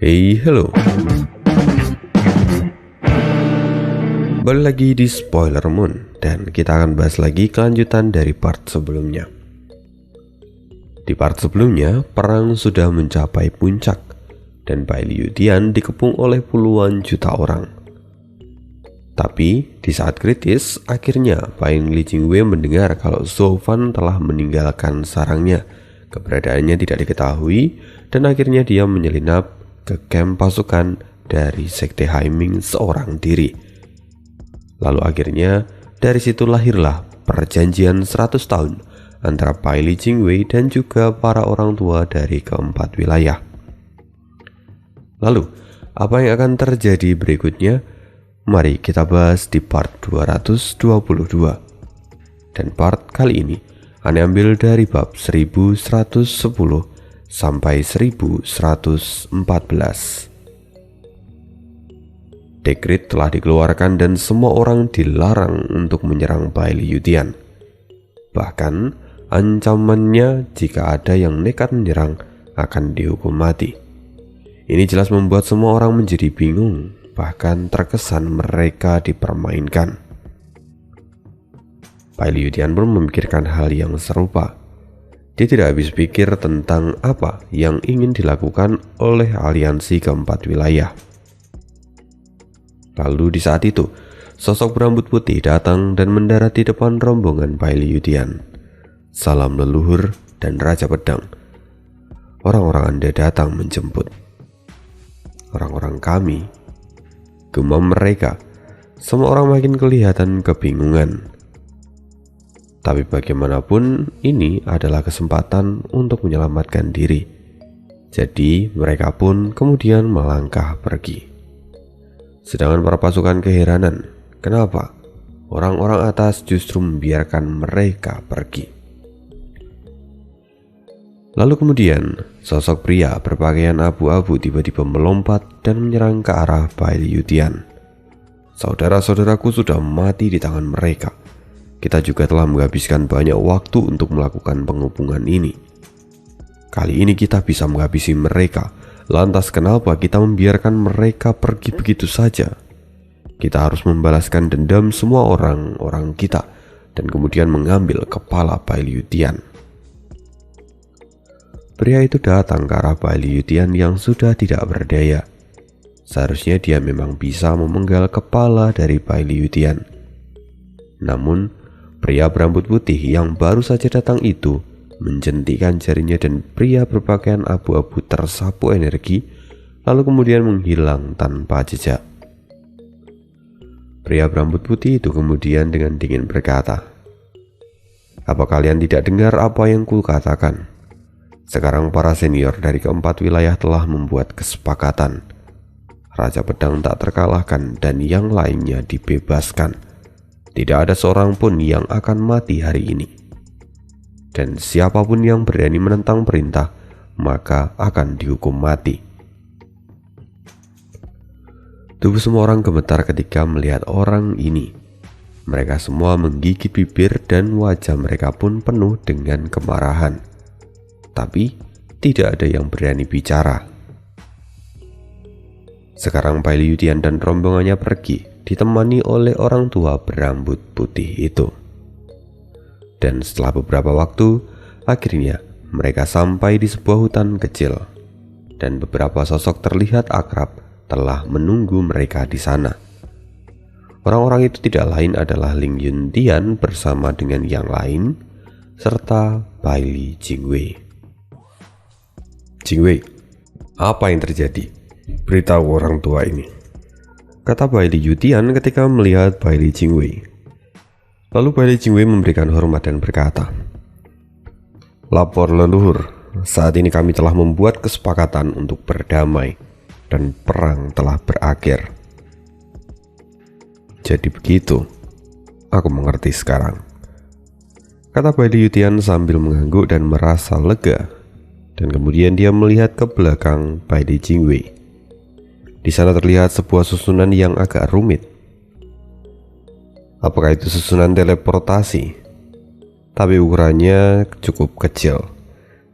Hey, halo. Balik lagi di Spoiler Moon, dan kita akan bahas lagi kelanjutan dari part sebelumnya. Di part sebelumnya, perang sudah mencapai puncak, dan Bai Liudian dikepung oleh puluhan juta orang. Tapi, di saat kritis, akhirnya Bai Li Jingwei mendengar kalau Zhou Fan telah meninggalkan sarangnya. Keberadaannya tidak diketahui, dan akhirnya dia menyelinap ke kamp pasukan dari Sekte Haiming seorang diri. Lalu akhirnya dari situ lahirlah perjanjian 100 tahun antara Bai Li Jingwei dan juga para orang tua dari keempat wilayah. Lalu, apa yang akan terjadi berikutnya? Mari kita bahas di part 222. Dan part kali ini Ane ambil dari bab 1110 sampai 1114. Dekrit telah dikeluarkan dan semua orang dilarang untuk menyerang Bai Liudian. Bahkan ancamannya jika ada yang nekat menyerang akan dihukum mati. Ini jelas membuat semua orang menjadi bingung, bahkan terkesan mereka dipermainkan. Bai Liudian pun memikirkan hal yang serupa. Dia tidak habis pikir tentang apa yang ingin dilakukan oleh aliansi keempat wilayah. Lalu di saat itu, sosok berambut putih datang dan mendarat di depan rombongan Bai Liudian. Salam leluhur dan Raja Pedang. Orang-orang Anda datang menjemput. Orang-orang kami, gumam mereka. Semua orang makin kelihatan kebingungan. Tapi bagaimanapun ini adalah kesempatan untuk menyelamatkan diri. Jadi mereka pun kemudian melangkah pergi. Sedangkan para pasukan keheranan, kenapa orang-orang atas justru membiarkan mereka pergi. Lalu kemudian sosok pria berpakaian abu-abu tiba-tiba melompat dan menyerang ke arah Bai Liudian. Saudara-saudaraku sudah mati di tangan mereka. Kita juga telah menghabiskan banyak waktu untuk melakukan pengepungan ini. Kali ini kita bisa menghabisi mereka. Lantas kenapa kita membiarkan mereka pergi begitu saja? Kita harus membalaskan dendam semua orang-orang kita dan kemudian mengambil kepala Bai Liudian. Pria itu datang ke arah Bai Liudian yang sudah tidak berdaya. Seharusnya dia memang bisa memenggal kepala dari Bai Liudian. Namun, pria berambut putih yang baru saja datang itu menjentikan jarinya dan pria berpakaian abu-abu tersapu energi, lalu kemudian menghilang tanpa jejak. Pria berambut putih itu kemudian dengan dingin berkata, "Apa kalian tidak dengar apa yang kukatakan? Sekarang para senior dari keempat wilayah telah membuat kesepakatan. Raja Pedang tak terkalahkan dan yang lainnya dibebaskan. Tidak ada seorang pun yang akan mati hari ini. Dan siapapun yang berani menentang perintah, maka akan dihukum mati." Tubuh semua orang gemetar ketika melihat orang ini. Mereka semua menggigit bibir dan wajah mereka pun penuh dengan kemarahan. Tapi tidak ada yang berani bicara. Sekarang Bai Liudian dan rombongannya pergi, ditemani oleh orang tua berambut putih itu. Dan setelah beberapa waktu, akhirnya mereka sampai di sebuah hutan kecil. Dan beberapa sosok terlihat akrab telah menunggu mereka di sana. Orang-orang itu tidak lain adalah Ling Yuntian bersama dengan yang lain, serta Bai Li Jingwei. "Jingwei, apa yang terjadi? Beritahu orang tua ini," kata Bai Li Yuntian ketika melihat Bai Li Jingwei. Lalu Bai Li Jingwei memberikan hormat dan berkata, "Lapor leluhur, saat ini kami telah membuat kesepakatan untuk berdamai dan perang telah berakhir." "Jadi begitu, aku mengerti sekarang," kata Bai Li Yuntian sambil mengangguk dan merasa lega. Dan kemudian dia melihat ke belakang Bai Li Jingwei. Di sana terlihat sebuah susunan yang agak rumit. Apakah itu susunan teleportasi? Tapi ukurannya cukup kecil.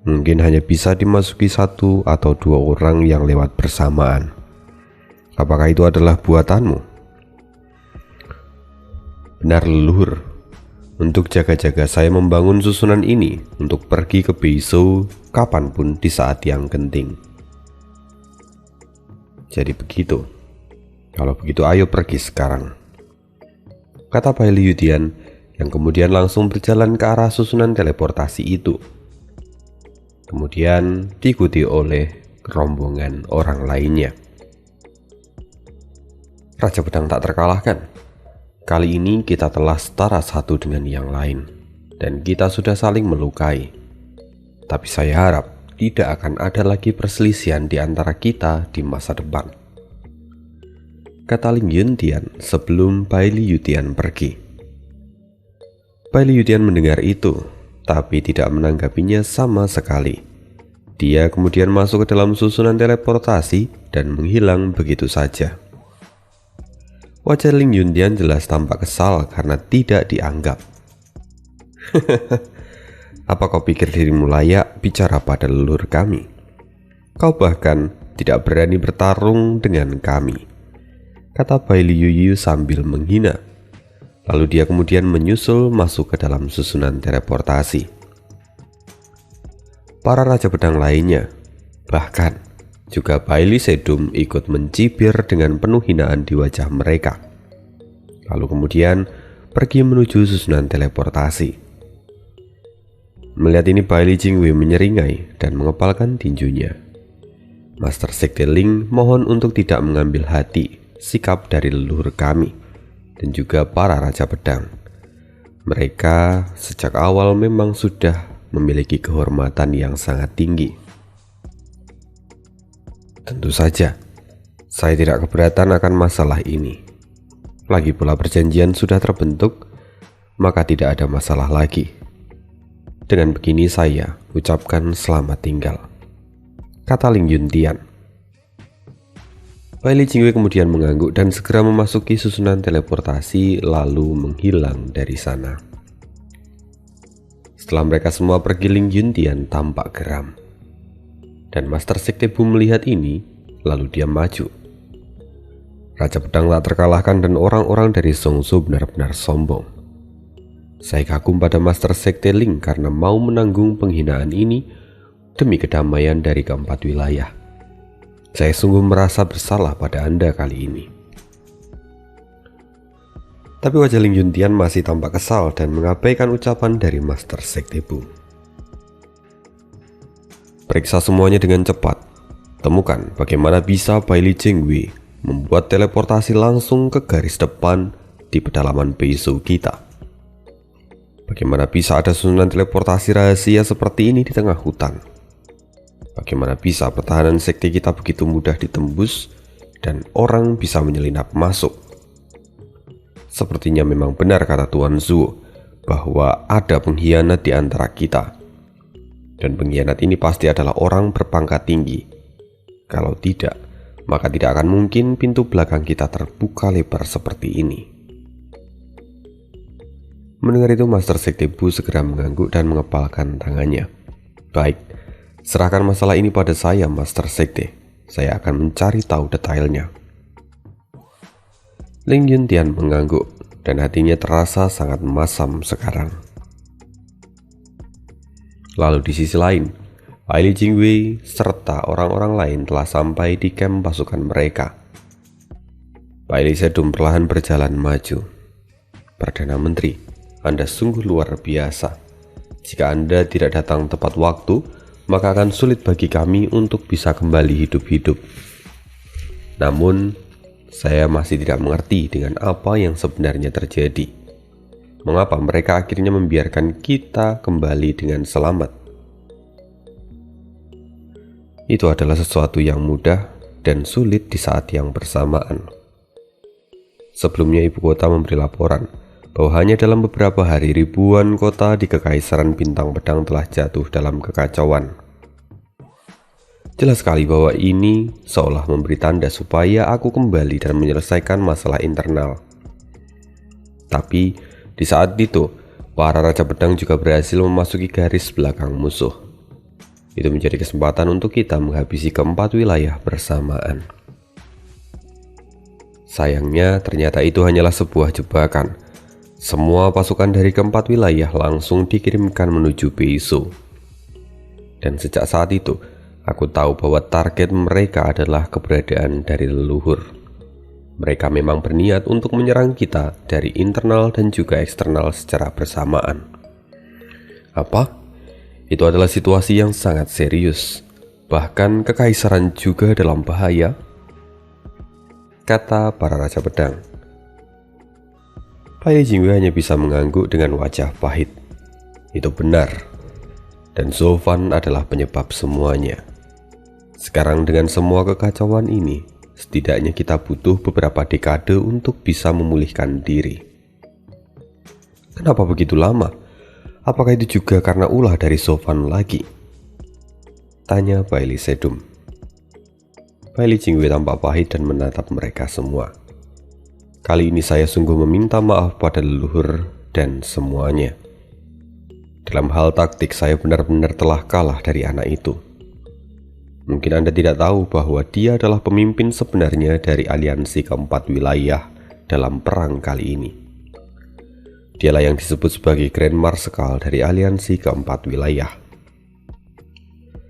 mungkin hanya bisa dimasuki 1 atau 2 orang yang lewat bersamaan. Apakah itu adalah buatanmu? Benar leluhur, untuk jaga-jaga saya membangun susunan ini untuk pergi ke Beisou kapanpun di saat yang genting. Jadi begitu. Kalau begitu ayo pergi sekarang, kata Bai Liudian yang kemudian langsung berjalan ke arah susunan teleportasi itu. Kemudian diikuti oleh rombongan orang lainnya. Raja Pedang tak terkalahkan. Kali ini kita telah setara satu dengan yang lain, dan kita sudah saling melukai. Tapi saya harap tidak akan ada lagi perselisihan di antara kita di masa depan, kata Ling Yuntian sebelum Bai Liudian pergi. Bai Liudian mendengar itu, tapi tidak menanggapinya sama sekali. Dia kemudian masuk ke dalam susunan teleportasi dan menghilang begitu saja. Wajah Ling Yuntian jelas tampak kesal karena tidak dianggap. Apa kau pikir dirimu layak bicara pada leluhur kami? Kau bahkan tidak berani bertarung dengan kami, kata Bai Liuyu sambil menghina. Lalu dia kemudian menyusul masuk ke dalam susunan teleportasi. Para Raja Pedang lainnya, bahkan juga Bai Li Sedum, ikut mencibir dengan penuh hinaan di wajah mereka. Lalu kemudian pergi menuju susunan teleportasi. Melihat ini, Bai Li Jingwei menyeringai dan mengepalkan tinjunya. Master Sekte Ling mohon untuk tidak mengambil hati sikap dari leluhur kami dan juga para Raja Pedang. Mereka sejak awal memang sudah memiliki kehormatan yang sangat tinggi. Tentu saja, saya tidak keberatan akan masalah ini. Lagi pula perjanjian sudah terbentuk, maka tidak ada masalah lagi. Dengan begini saya ucapkan selamat tinggal, kata Ling Yuntian. Bai Li Jingwei kemudian mengangguk dan segera memasuki susunan teleportasi lalu menghilang dari sana. Setelah mereka semua pergi, Ling Yuntian tampak geram. Dan Master Sekte Bu melihat ini, lalu dia maju. Raja Pedang tak terkalahkan dan orang-orang dari Zhongzhou benar-benar sombong. Saya kagum pada Master Sekte Ling karena mau menanggung penghinaan ini demi kedamaian dari keempat wilayah. Saya sungguh merasa bersalah pada Anda kali ini. Tapi wajah Ling Yuntian masih tampak kesal dan mengabaikan ucapan dari Master Sekte Bu. Periksa semuanya dengan cepat. Temukan bagaimana bisa Bai Li Jingwei membuat teleportasi langsung ke garis depan di pedalaman Beisou kita. Bagaimana bisa ada susunan teleportasi rahasia seperti ini di tengah hutan? Bagaimana bisa pertahanan sekte kita begitu mudah ditembus dan orang bisa menyelinap masuk? Sepertinya memang benar kata Tuan Zhuo bahwa ada pengkhianat di antara kita. Dan pengkhianat ini pasti adalah orang berpangkat tinggi. Kalau tidak, maka tidak akan mungkin pintu belakang kita terbuka lebar seperti ini. Mendengar itu, Master Sekte Bu segera mengangguk dan mengepalkan tangannya. Baik, serahkan masalah ini pada saya, Master Sekte. Saya akan mencari tahu detailnya. Ling Yuntian mengangguk dan hatinya terasa sangat masam sekarang. Lalu di sisi lain, Bai Li Jingwei serta orang-orang lain telah sampai di kamp pasukan mereka. Bai Li Sedum perlahan berjalan maju. Perdana Menteri, Anda sungguh luar biasa. Jika Anda tidak datang tepat waktu, maka akan sulit bagi kami untuk bisa kembali hidup-hidup. Namun, saya masih tidak mengerti dengan apa yang sebenarnya terjadi. Mengapa mereka akhirnya membiarkan kita kembali dengan selamat? Itu adalah sesuatu yang mudah dan sulit di saat yang bersamaan. Sebelumnya ibu kota memberi laporan bahwa hanya dalam beberapa hari ribuan kota di Kekaisaran Bintang Pedang telah jatuh dalam kekacauan. Jelas sekali bahwa ini seolah memberi tanda supaya aku kembali dan menyelesaikan masalah internal. Tapi di saat itu, para Raja Pedang juga berhasil memasuki garis belakang musuh. Itu menjadi kesempatan untuk kita menghabisi keempat wilayah bersamaan. Sayangnya ternyata itu hanyalah sebuah jebakan. Semua pasukan dari keempat wilayah langsung dikirimkan menuju Beiso. Dan sejak saat itu, aku tahu bahwa target mereka adalah keberadaan dari leluhur. Mereka memang berniat untuk menyerang kita dari internal dan juga eksternal secara bersamaan. Apa? Itu adalah situasi yang sangat serius. Bahkan kekaisaran juga dalam bahaya, kata para raja pedang. Pai Jingwei hanya bisa mengangguk dengan wajah pahit. Itu benar. Dan Zofan adalah penyebab semuanya. Sekarang dengan semua kekacauan ini, setidaknya kita butuh beberapa dekade untuk bisa memulihkan diri. Kenapa begitu lama? Apakah itu juga karena ulah dari Zofan lagi? Tanya Bailey Sedum. Bailey Jingwei tampak pahit dan menatap mereka semua. Kali ini saya sungguh meminta maaf pada leluhur dan semuanya. Dalam hal taktik saya benar-benar telah kalah dari anak itu. Mungkin Anda tidak tahu bahwa dia adalah pemimpin sebenarnya dari aliansi keempat wilayah dalam perang kali ini. Dialah yang disebut sebagai Grand Marshal dari aliansi keempat wilayah.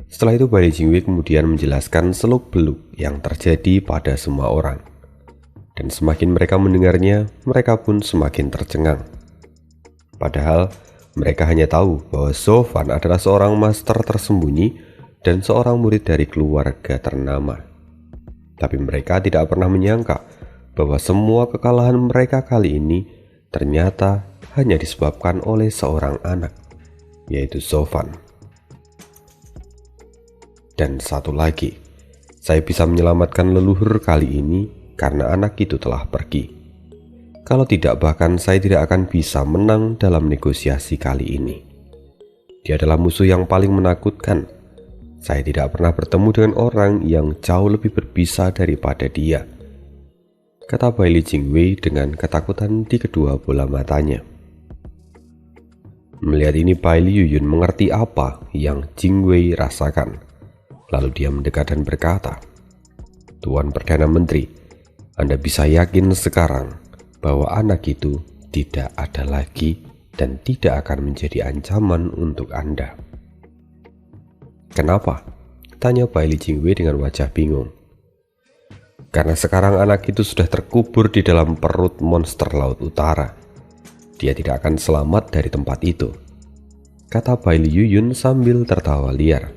Setelah itu Bailey Jingwei kemudian menjelaskan seluk-beluk yang terjadi pada semua orang. Dan semakin mereka mendengarnya, mereka pun semakin tercengang. Padahal mereka hanya tahu bahwa Zofan adalah seorang master tersembunyi dan seorang murid dari keluarga ternama. Tapi mereka tidak pernah menyangka bahwa semua kekalahan mereka kali ini ternyata hanya disebabkan oleh seorang anak, yaitu Zofan. Dan satu lagi, saya bisa menyelamatkan leluhur kali ini karena anak itu telah pergi. Kalau tidak, bahkan saya tidak akan bisa menang dalam negosiasi kali ini. Dia adalah musuh yang paling menakutkan. Saya tidak pernah bertemu dengan orang yang jauh lebih berbisa daripada dia, kata Bailey Jingwei dengan ketakutan di kedua bola matanya. Melihat ini, Bailey Yuyun mengerti apa yang Jingwei rasakan. Lalu dia mendekat dan berkata, "Tuan Perdana Menteri, Anda bisa yakin sekarang bahwa anak itu tidak ada lagi dan tidak akan menjadi ancaman untuk Anda." "Kenapa?" tanya Bailey Jingwei dengan wajah bingung. "Karena sekarang anak itu sudah terkubur di dalam perut monster Laut Utara. Dia tidak akan selamat dari tempat itu," kata Bailey Yuyun sambil tertawa liar.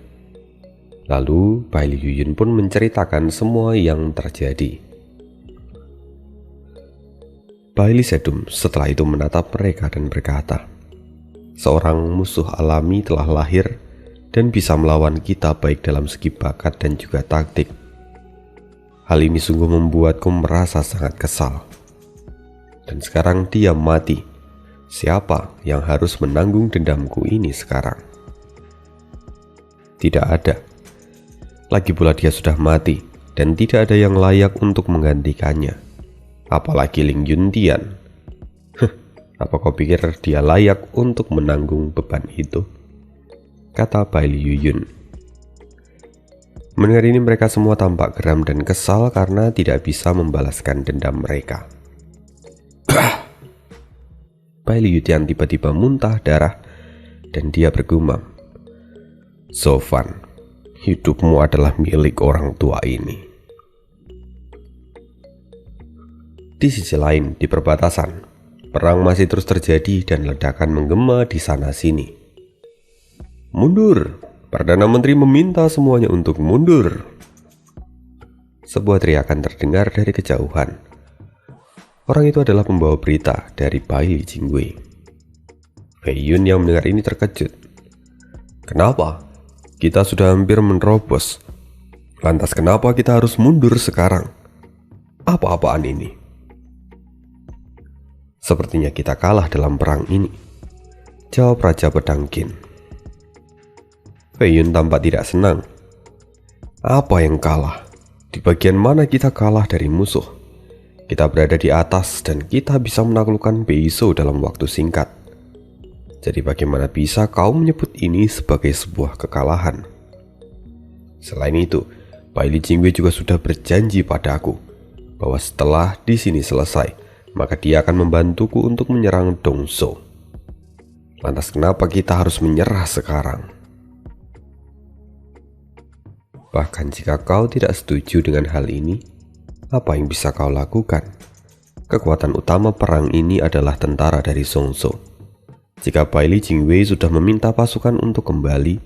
Lalu Bailey Yuyun pun menceritakan semua yang terjadi. Bailey Sedum setelah itu menatap mereka dan berkata, "Seorang musuh alami telah lahir dan bisa melawan kita baik dalam segi bakat dan juga taktik. Hal ini sungguh membuatku merasa sangat kesal. Dan sekarang dia mati. Siapa yang harus menanggung dendamku ini sekarang? Tidak ada. Lagi pula dia sudah mati dan tidak ada yang layak untuk menggantikannya. Apalagi Ling Yuntian. Apa kau pikir dia layak untuk menanggung beban itu?" kata Bailey Yuyun. Mendengar ini mereka semua tampak geram dan kesal karena tidak bisa membalaskan dendam mereka. Bailey Yutian tiba-tiba muntah darah dan dia bergumam, "Zofan, hidupmu adalah milik orang tua ini." Di sisi lain, di perbatasan, perang masih terus terjadi dan ledakan menggema di sana-sini. "Mundur! Perdana Menteri meminta semuanya untuk mundur!" Sebuah teriakan terdengar dari kejauhan. Orang itu adalah pembawa berita dari Bailey Jingwei. Fei Yun yang mendengar ini terkejut. "Kenapa? Kita sudah hampir menerobos. Lantas kenapa kita harus mundur sekarang? Apa-apaan ini?" "Sepertinya kita kalah dalam perang ini," jawab Raja Pedang Qin. Fei Yun tampak tidak senang. "Apa yang kalah? Di bagian mana kita kalah dari musuh? Kita berada di atas dan kita bisa menaklukkan Beiso dalam waktu singkat. Jadi bagaimana bisa kau menyebut ini sebagai sebuah kekalahan?" Selain itu, Bai Li Jingwei juga sudah berjanji padaku bahwa setelah di sini selesai, maka dia akan membantuku untuk menyerang Dongzhou. Lantas kenapa kita harus menyerah sekarang? Bahkan jika kau tidak setuju dengan hal ini, apa yang bisa kau lakukan? Kekuatan utama perang ini adalah tentara dari Zhongzhou. Jika Bai Li Jingwei sudah meminta pasukan untuk kembali,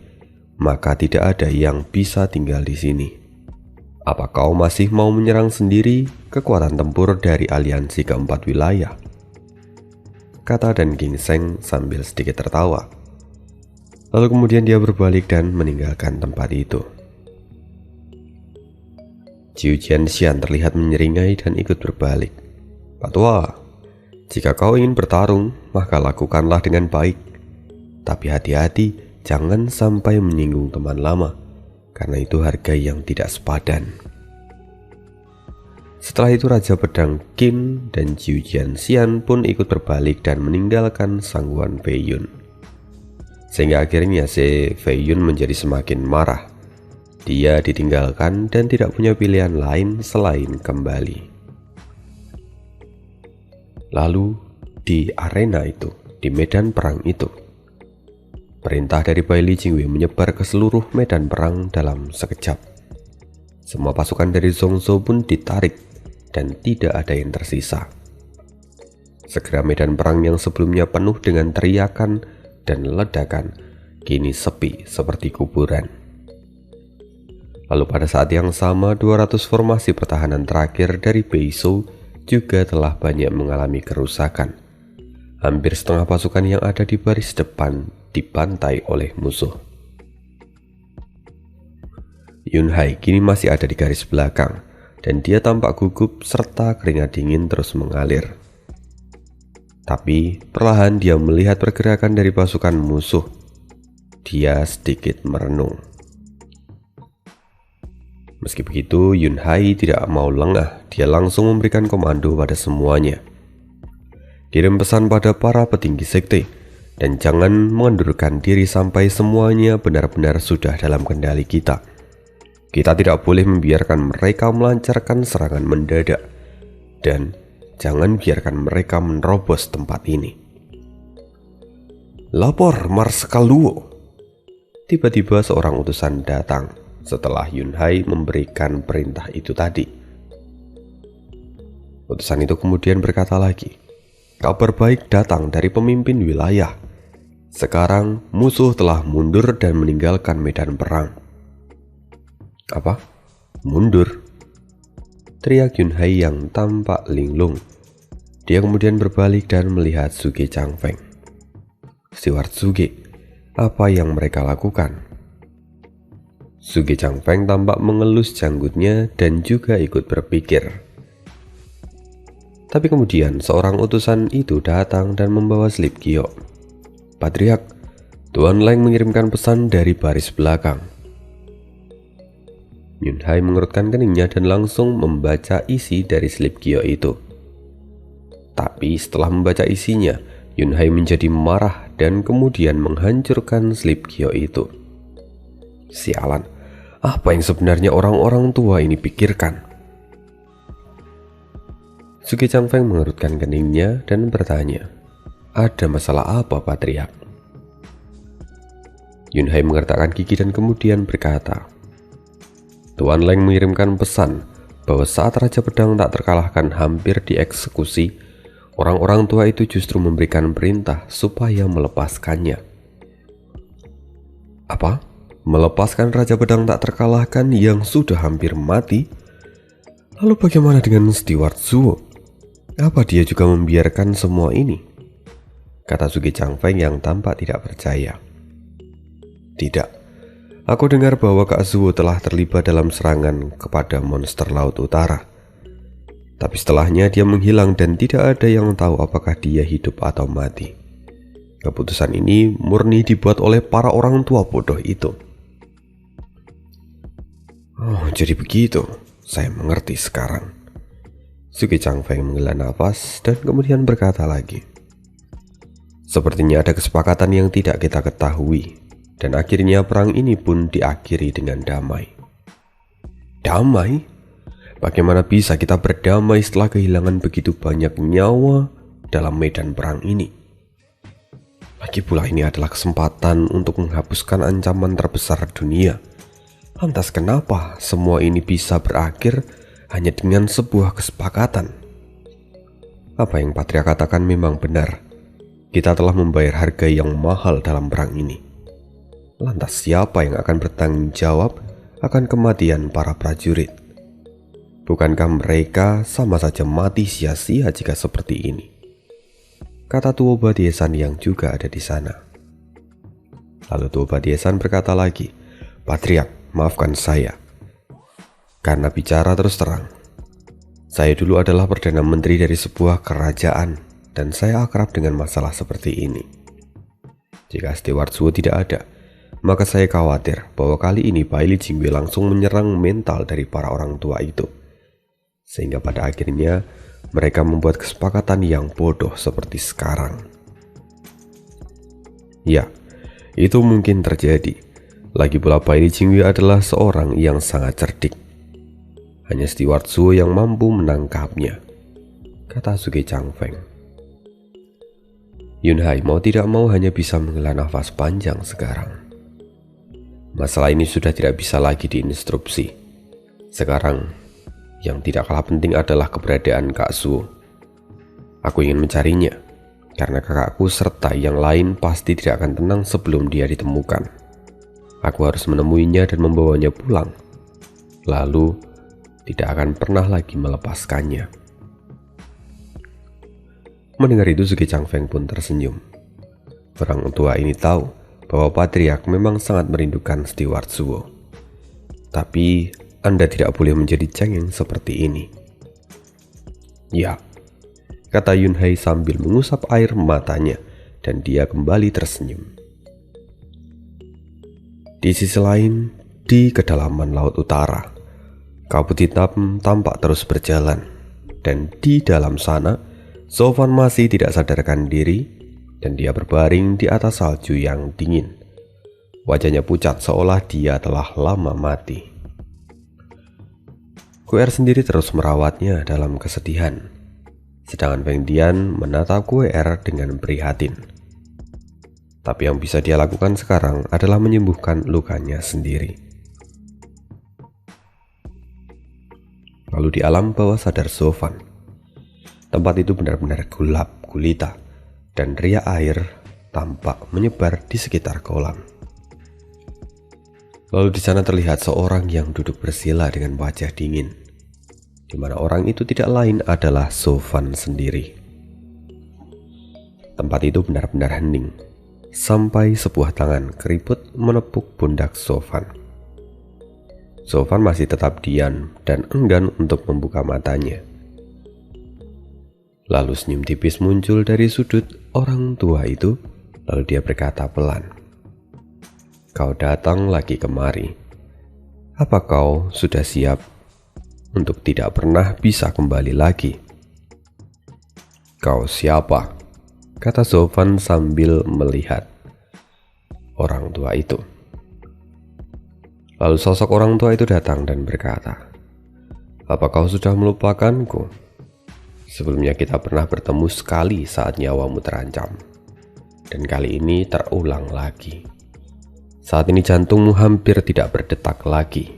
maka tidak ada yang bisa tinggal di sini. Apa kau masih mau menyerang sendiri kekuatan tempur dari aliansi keempat wilayah? Kata Dan Ginseng sambil sedikit tertawa. Lalu kemudian dia berbalik dan meninggalkan tempat itu. Jiu Jianxian terlihat menyeringai dan ikut berbalik. Pak Tua, jika kau ingin bertarung, maka lakukanlah dengan baik. Tapi hati-hati, jangan sampai menyinggung teman lama, karena itu harga yang tidak sepadan. Setelah itu Raja Pedang Qin dan Jiu Jianxian pun ikut berbalik dan meninggalkan sangguan Fei Yun. Sehingga akhirnya si Fei Yun menjadi semakin marah. Dia ditinggalkan dan tidak punya pilihan lain selain kembali. Lalu di arena itu, di medan perang itu, perintah dari Bai Li Jingwei menyebar ke seluruh medan perang dalam sekejap. Semua pasukan dari Zhongzhou pun ditarik dan tidak ada yang tersisa. Segera medan perang yang sebelumnya penuh dengan teriakan dan ledakan kini sepi seperti kuburan. Lalu pada saat yang sama 200 formasi pertahanan terakhir dari Beizhou juga telah banyak mengalami kerusakan. Hampir setengah pasukan yang ada di baris depan dibantai oleh musuh. Yun Hai kini masih ada di garis belakang dan dia tampak gugup serta keringat dingin terus mengalir. Tapi perlahan dia melihat pergerakan dari pasukan musuh. Dia sedikit merenung. Meski begitu, Yun Hai tidak mau lengah. Dia langsung memberikan komando pada semuanya. Kirim pesan pada para petinggi sekte dan jangan mengendurkan diri sampai semuanya benar-benar sudah dalam kendali kita. Kita tidak boleh membiarkan mereka melancarkan serangan mendadak dan jangan biarkan mereka menerobos tempat ini. Lapor Marskal Luo. Tiba-tiba seorang utusan datang setelah Yun Hai memberikan perintah itu tadi. Utusan itu kemudian berkata lagi, kabar baik datang dari pemimpin wilayah. Sekarang musuh telah mundur dan meninggalkan medan perang. Apa? Mundur? Teriak Yun Hai yang tampak linglung. Dia kemudian berbalik dan melihat Suge Changfeng. Steward Suge, apa yang mereka lakukan? Suge Changfeng tampak mengelus janggutnya dan juga ikut berpikir. Tapi kemudian seorang utusan itu datang dan membawa slip giok. Patriark, Tuan Leng mengirimkan pesan dari baris belakang. Yun Hai mengerutkan keningnya dan langsung membaca isi dari slip giok itu. Tapi setelah membaca isinya, Yun Hai menjadi marah dan kemudian menghancurkan slip giok itu. Sialan. Apa yang sebenarnya orang-orang tua ini pikirkan? Suge Changfeng mengerutkan keningnya dan bertanya, ada masalah apa, Patriark? Yun Hai mengertakkan gigi dan kemudian berkata, Tuan Leng mengirimkan pesan bahwa saat Raja Pedang tak terkalahkan hampir dieksekusi, orang-orang tua itu justru memberikan perintah supaya melepaskannya. Apa? Melepaskan Raja Pedang tak terkalahkan yang sudah hampir mati? Lalu bagaimana dengan Steward Zuo? Apa dia juga membiarkan semua ini? Kata Suge Changfeng yang tampak tidak percaya. Tidak, aku dengar bahwa Kak Zuo telah terlibat dalam serangan kepada monster Laut Utara. Tapi setelahnya dia menghilang dan tidak ada yang tahu apakah dia hidup atau mati. Keputusan ini murni dibuat oleh para orang tua bodoh itu. Oh, jadi begitu. Saya mengerti sekarang. Suge Changfeng menghela nafas dan kemudian berkata lagi. Sepertinya ada kesepakatan yang tidak kita ketahui, dan akhirnya perang ini pun diakhiri dengan damai. Damai? Bagaimana bisa kita berdamai setelah kehilangan begitu banyak nyawa dalam medan perang ini? Lagi pula ini adalah kesempatan untuk menghapuskan ancaman terbesar dunia. Lantas kenapa semua ini bisa berakhir hanya dengan sebuah kesepakatan? Apa yang Patria katakan memang benar. Kita telah membayar harga yang mahal dalam perang ini. Lantas siapa yang akan bertanggung jawab akan kematian para prajurit? Bukankah mereka sama saja mati sia-sia jika seperti ini? Kata Tuo Badiesan yang juga ada di sana. Lalu Tuo Badiesan berkata lagi, Patriark, maafkan saya. Karena bicara terus terang, saya dulu adalah Perdana Menteri dari sebuah kerajaan dan saya akrab dengan masalah seperti ini. Jika Steward Suo tidak ada, maka saya khawatir bahwa kali ini Bailey Jingwei langsung menyerang mental dari para orang tua itu. Sehingga pada akhirnya mereka membuat kesepakatan yang bodoh seperti sekarang. Ya, itu mungkin terjadi. Lagi pula Bailey Jingwei adalah seorang yang sangat cerdik. Hanya Steward Suo yang mampu menangkapnya, kata Suge Changfeng. Yunhai mau tidak mau hanya bisa menghela nafas panjang sekarang. Masalah ini sudah tidak bisa lagi diinstruksi. Sekarang, yang tidak kalah penting adalah keberadaan Kak Suo. Aku ingin mencarinya, karena kakakku serta yang lain pasti tidak akan tenang sebelum dia ditemukan. Aku harus menemuinya dan membawanya pulang. Lalu, tidak akan pernah lagi melepaskannya. Mendengar itu Suge Changfeng pun tersenyum. Orang tua ini tahu bahwa Patriark memang sangat merindukan Steward Suo. Tapi Anda tidak boleh menjadi cengeng seperti ini. Ya, kata Yunhai sambil mengusap air matanya dan dia kembali tersenyum. Di sisi lain, di kedalaman laut utara, kabut hitam tampak terus berjalan dan di dalam sana Sofan masih tidak sadarkan diri dan dia berbaring di atas salju yang dingin. Wajahnya pucat seolah dia telah lama mati. Kuer sendiri terus merawatnya dalam kesedihan, sedangkan Feng Dian menatap Kuer dengan prihatin. Tapi yang bisa dia lakukan sekarang adalah menyembuhkan lukanya sendiri. Lalu di alam bawah sadar Sofan, tempat itu benar-benar gelap gulita dan riak air tampak menyebar di sekitar kolam. Lalu di sana terlihat seorang yang duduk bersila dengan wajah dingin, di mana orang itu tidak lain adalah Sofan sendiri. Tempat itu benar-benar hening, sampai sebuah tangan keriput menepuk pundak Sofan. Sofan masih tetap diam dan enggan untuk membuka matanya. Lalu senyum tipis muncul dari sudut orang tua itu, lalu dia berkata pelan, "Kau datang lagi kemari. Apa kau sudah siap untuk tidak pernah bisa kembali lagi?" "Kau siapa?" kata Sofan sambil melihat orang tua itu. Lalu sosok orang tua itu datang dan berkata, "Apa kau sudah melupakanku? Sebelumnya kita pernah bertemu sekali saat nyawamu terancam. Dan kali ini terulang lagi. Saat ini jantungmu hampir tidak berdetak lagi."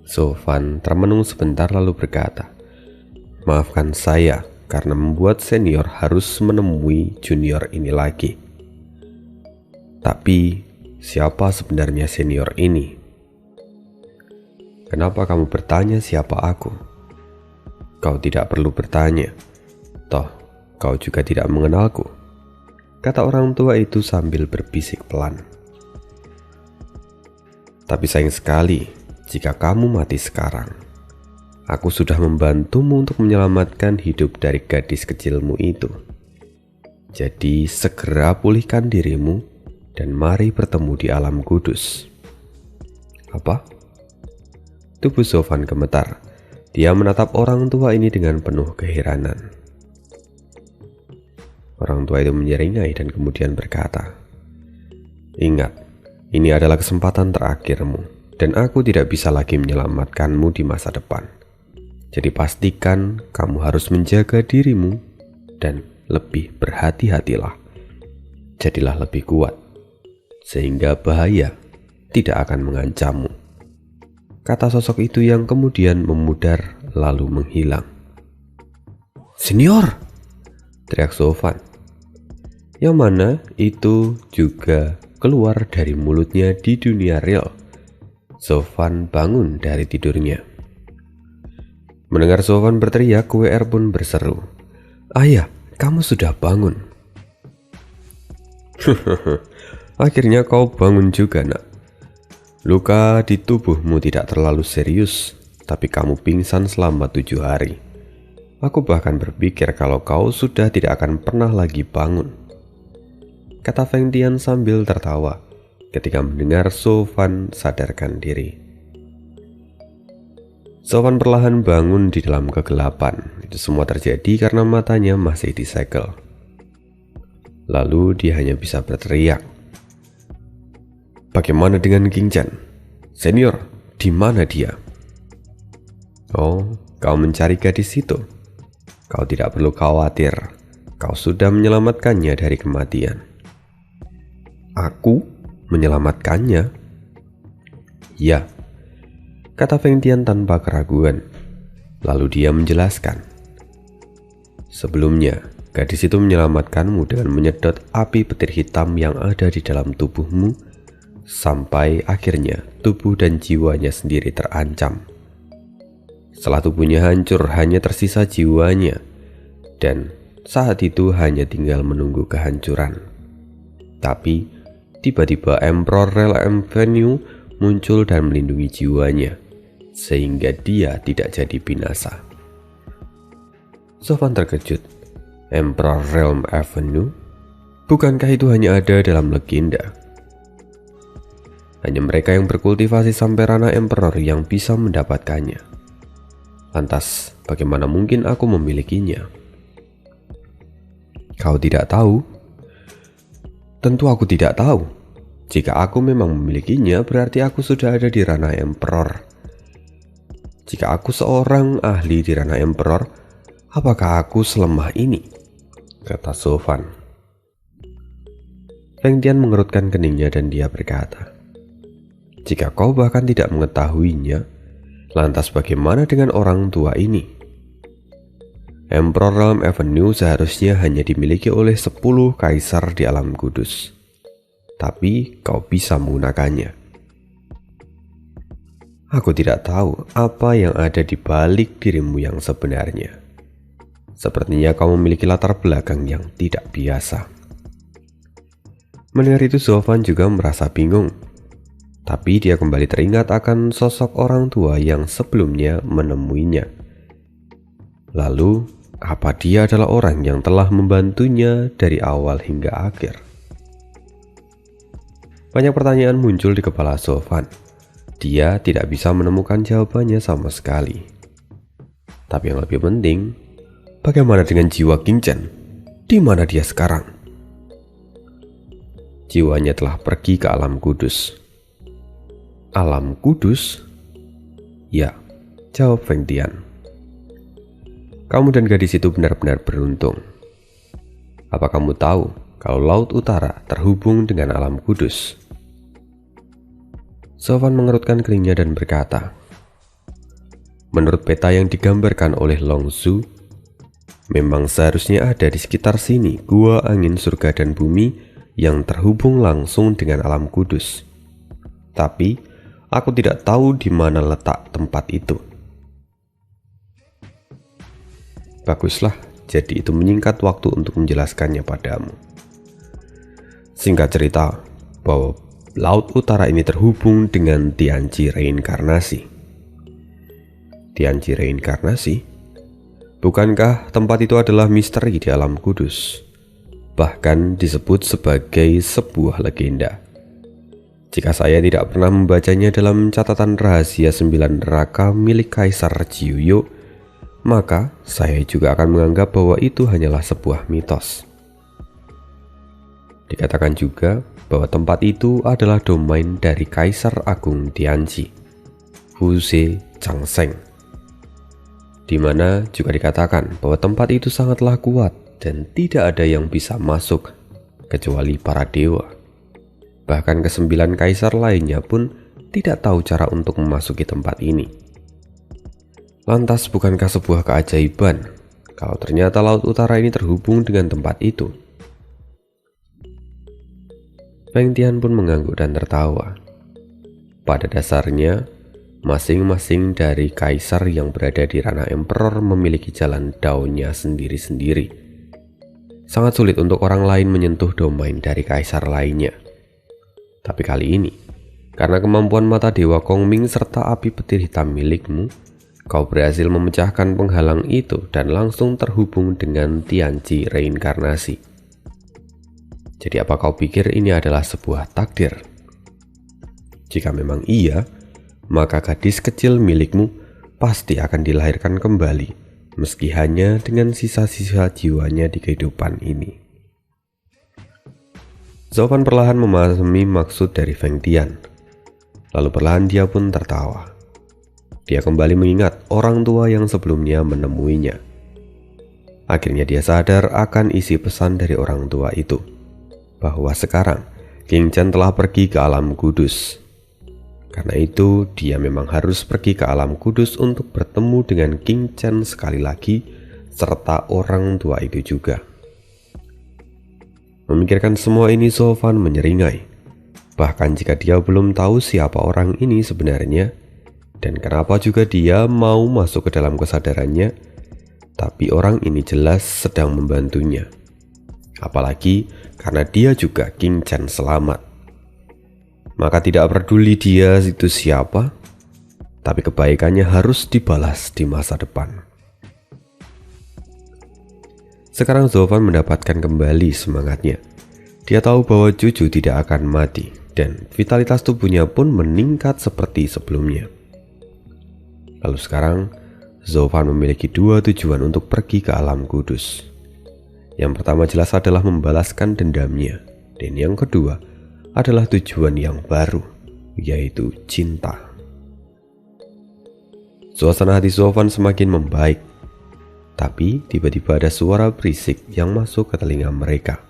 Sofan termenung sebentar lalu berkata, "Maafkan saya karena membuat senior harus menemui junior ini lagi. Tapi siapa sebenarnya senior ini?" "Kenapa kamu bertanya siapa aku? Kau tidak perlu bertanya. Toh, kau juga tidak mengenalku," kata orang tua itu sambil berbisik pelan. "Tapi sayang sekali jika kamu mati sekarang. Aku sudah membantumu untuk menyelamatkan hidup dari gadis kecilmu itu. Jadi segera pulihkan dirimu dan mari bertemu di alam kudus." "Apa?" Tubuh Sofan gemetar. Dia menatap orang tua ini dengan penuh keheranan. Orang tua itu menyeringai dan kemudian berkata, "Ingat, ini adalah kesempatan terakhirmu. dan aku tidak bisa lagi menyelamatkanmu di masa depan. Jadi pastikan kamu harus menjaga dirimu dan lebih berhati-hatilah. Jadilah lebih kuat, sehingga bahaya tidak akan mengancammu. Kata sosok itu yang kemudian memudar lalu menghilang. Senior! Teriak Sofan, yang mana itu juga keluar dari mulutnya di dunia real. Sofan bangun dari tidurnya. Mendengar Sofan berteriak, WR pun berseru, "Ayah, kamu sudah bangun." Akhirnya kau bangun juga, nak. Luka di tubuhmu tidak terlalu serius, tapi kamu pingsan selama 7 hari. Aku bahkan berpikir kalau kau sudah tidak akan pernah lagi bangun, kata Feng Tian sambil tertawa ketika mendengar Sofan sadarkan diri. Sofan perlahan bangun di dalam kegelapan. Itu semua terjadi karena matanya masih disegel. Lalu dia hanya bisa berteriak, "Bagaimana dengan King Chen? Senior, di mana dia?" "Oh, kau mencari gadis itu? Kau tidak perlu khawatir. Kau sudah menyelamatkannya dari kematian." "Aku menyelamatkannya?" "Ya," kata Feng Tian tanpa keraguan. Lalu dia menjelaskan, "Sebelumnya, gadis itu menyelamatkanmu dengan menyedot api petir hitam yang ada di dalam tubuhmu, sampai akhirnya tubuh dan jiwanya sendiri terancam. Setelah tubuhnya hancur, hanya tersisa jiwanya, dan saat itu hanya tinggal menunggu kehancuran. Tapi tiba-tiba Emperor Realm Avenue muncul dan melindungi jiwanya, sehingga dia tidak jadi binasa." Sofan terkejut. Emperor Realm Avenue? Bukankah itu hanya ada dalam legenda? Hanya mereka yang berkultivasi sampai ranah Emperor yang bisa mendapatkannya. Lantas, bagaimana mungkin aku memilikinya? Kau tidak tahu? Tentu aku tidak tahu. Jika aku memang memilikinya, berarti aku sudah ada di ranah Emperor. Jika aku seorang ahli di ranah Emperor, apakah aku selemah ini? Kata Sofan. Feng Tian mengerutkan keningnya dan dia berkata, "Jika kau bahkan tidak mengetahuinya, lantas bagaimana dengan orang tua ini? Emperor Realm Avenue seharusnya hanya dimiliki oleh 10 kaisar di alam kudus. Tapi kau bisa menggunakannya. Aku tidak tahu apa yang ada di balik dirimu yang sebenarnya. Sepertinya kau memiliki latar belakang yang tidak biasa." Mendengar itu Sofan juga merasa bingung. Tapi dia kembali teringat akan sosok orang tua yang sebelumnya menemuinya. Lalu, apa dia adalah orang yang telah membantunya dari awal hingga akhir? Banyak pertanyaan muncul di kepala Sofan. Dia tidak bisa menemukan jawabannya sama sekali. Tapi yang lebih penting, bagaimana dengan jiwa King Chen? Di mana dia sekarang? Jiwanya telah pergi ke alam kudus. Alam kudus? Ya, jawab Feng Tian. Kamu dan gadis itu benar-benar beruntung. Apa kamu tahu kalau Laut Utara terhubung dengan alam kudus? Sofan mengerutkan keningnya dan berkata, "Menurut peta yang digambarkan oleh Long Zhu, memang seharusnya ada di sekitar sini gua angin surga dan bumi yang terhubung langsung dengan alam kudus. Tapi aku tidak tahu di mana letak tempat itu." Baguslah, jadi itu menyingkat waktu untuk menjelaskannya padamu. Singkat cerita, bahwa Laut Utara ini terhubung dengan Tianqi reinkarnasi. Tianqi reinkarnasi? Bukankah tempat itu adalah misteri di alam kudus? Bahkan disebut sebagai sebuah legenda. Jika saya tidak pernah membacanya dalam catatan rahasia 9 neraka milik Kaisar Jiuyo, maka saya juga akan menganggap bahwa itu hanyalah sebuah mitos. Dikatakan juga bahwa tempat itu adalah domain dari Kaisar Agung Tianqi, Wu-ze Changsheng, di mana juga dikatakan bahwa tempat itu sangatlah kuat dan tidak ada yang bisa masuk kecuali para dewa. Bahkan ke-9 kaisar lainnya pun tidak tahu cara untuk memasuki tempat ini. Lantas bukankah sebuah keajaiban kalau ternyata Laut Utara ini terhubung dengan tempat itu? Feng Tian pun mengangguk dan tertawa. Pada dasarnya, masing-masing dari kaisar yang berada di ranah emperor memiliki jalan daunnya sendiri-sendiri. Sangat sulit untuk orang lain menyentuh domain dari kaisar lainnya. Tapi kali ini, karena kemampuan mata Dewa Kongming serta api petir hitam milikmu, kau berhasil memecahkan penghalang itu dan langsung terhubung dengan Tianqi reinkarnasi. Jadi apa kau pikir ini adalah sebuah takdir? Jika memang iya, maka gadis kecil milikmu pasti akan dilahirkan kembali, meski hanya dengan sisa-sisa jiwanya di kehidupan ini. Zhou Fan perlahan memahami maksud dari Feng Tian. Lalu perlahan dia pun tertawa. Dia kembali mengingat orang tua yang sebelumnya menemuinya. Akhirnya dia sadar akan isi pesan dari orang tua itu, bahwa sekarang King Chen telah pergi ke alam kudus. Karena itu dia memang harus pergi ke alam kudus untuk bertemu dengan King Chen sekali lagi, serta orang tua itu juga. Memikirkan semua ini, Zhou Fan menyeringai. Bahkan jika dia belum tahu siapa orang ini sebenarnya, dan kenapa juga dia mau masuk ke dalam kesadarannya, tapi orang ini jelas sedang membantunya. Apalagi karena dia juga King Chen selamat. Maka tidak peduli dia itu siapa, tapi kebaikannya harus dibalas di masa depan. Sekarang Zhou Fan mendapatkan kembali semangatnya. Dia tahu bahwa Juju tidak akan mati, dan vitalitas tubuhnya pun meningkat seperti sebelumnya. Lalu sekarang, Zhou Fan memiliki dua tujuan untuk pergi ke alam kudus. Yang pertama jelas adalah membalaskan dendamnya, dan yang kedua adalah tujuan yang baru, yaitu cinta. Suasana hati Zhou Fan semakin membaik, tapi tiba-tiba ada suara berisik yang masuk ke telinga mereka,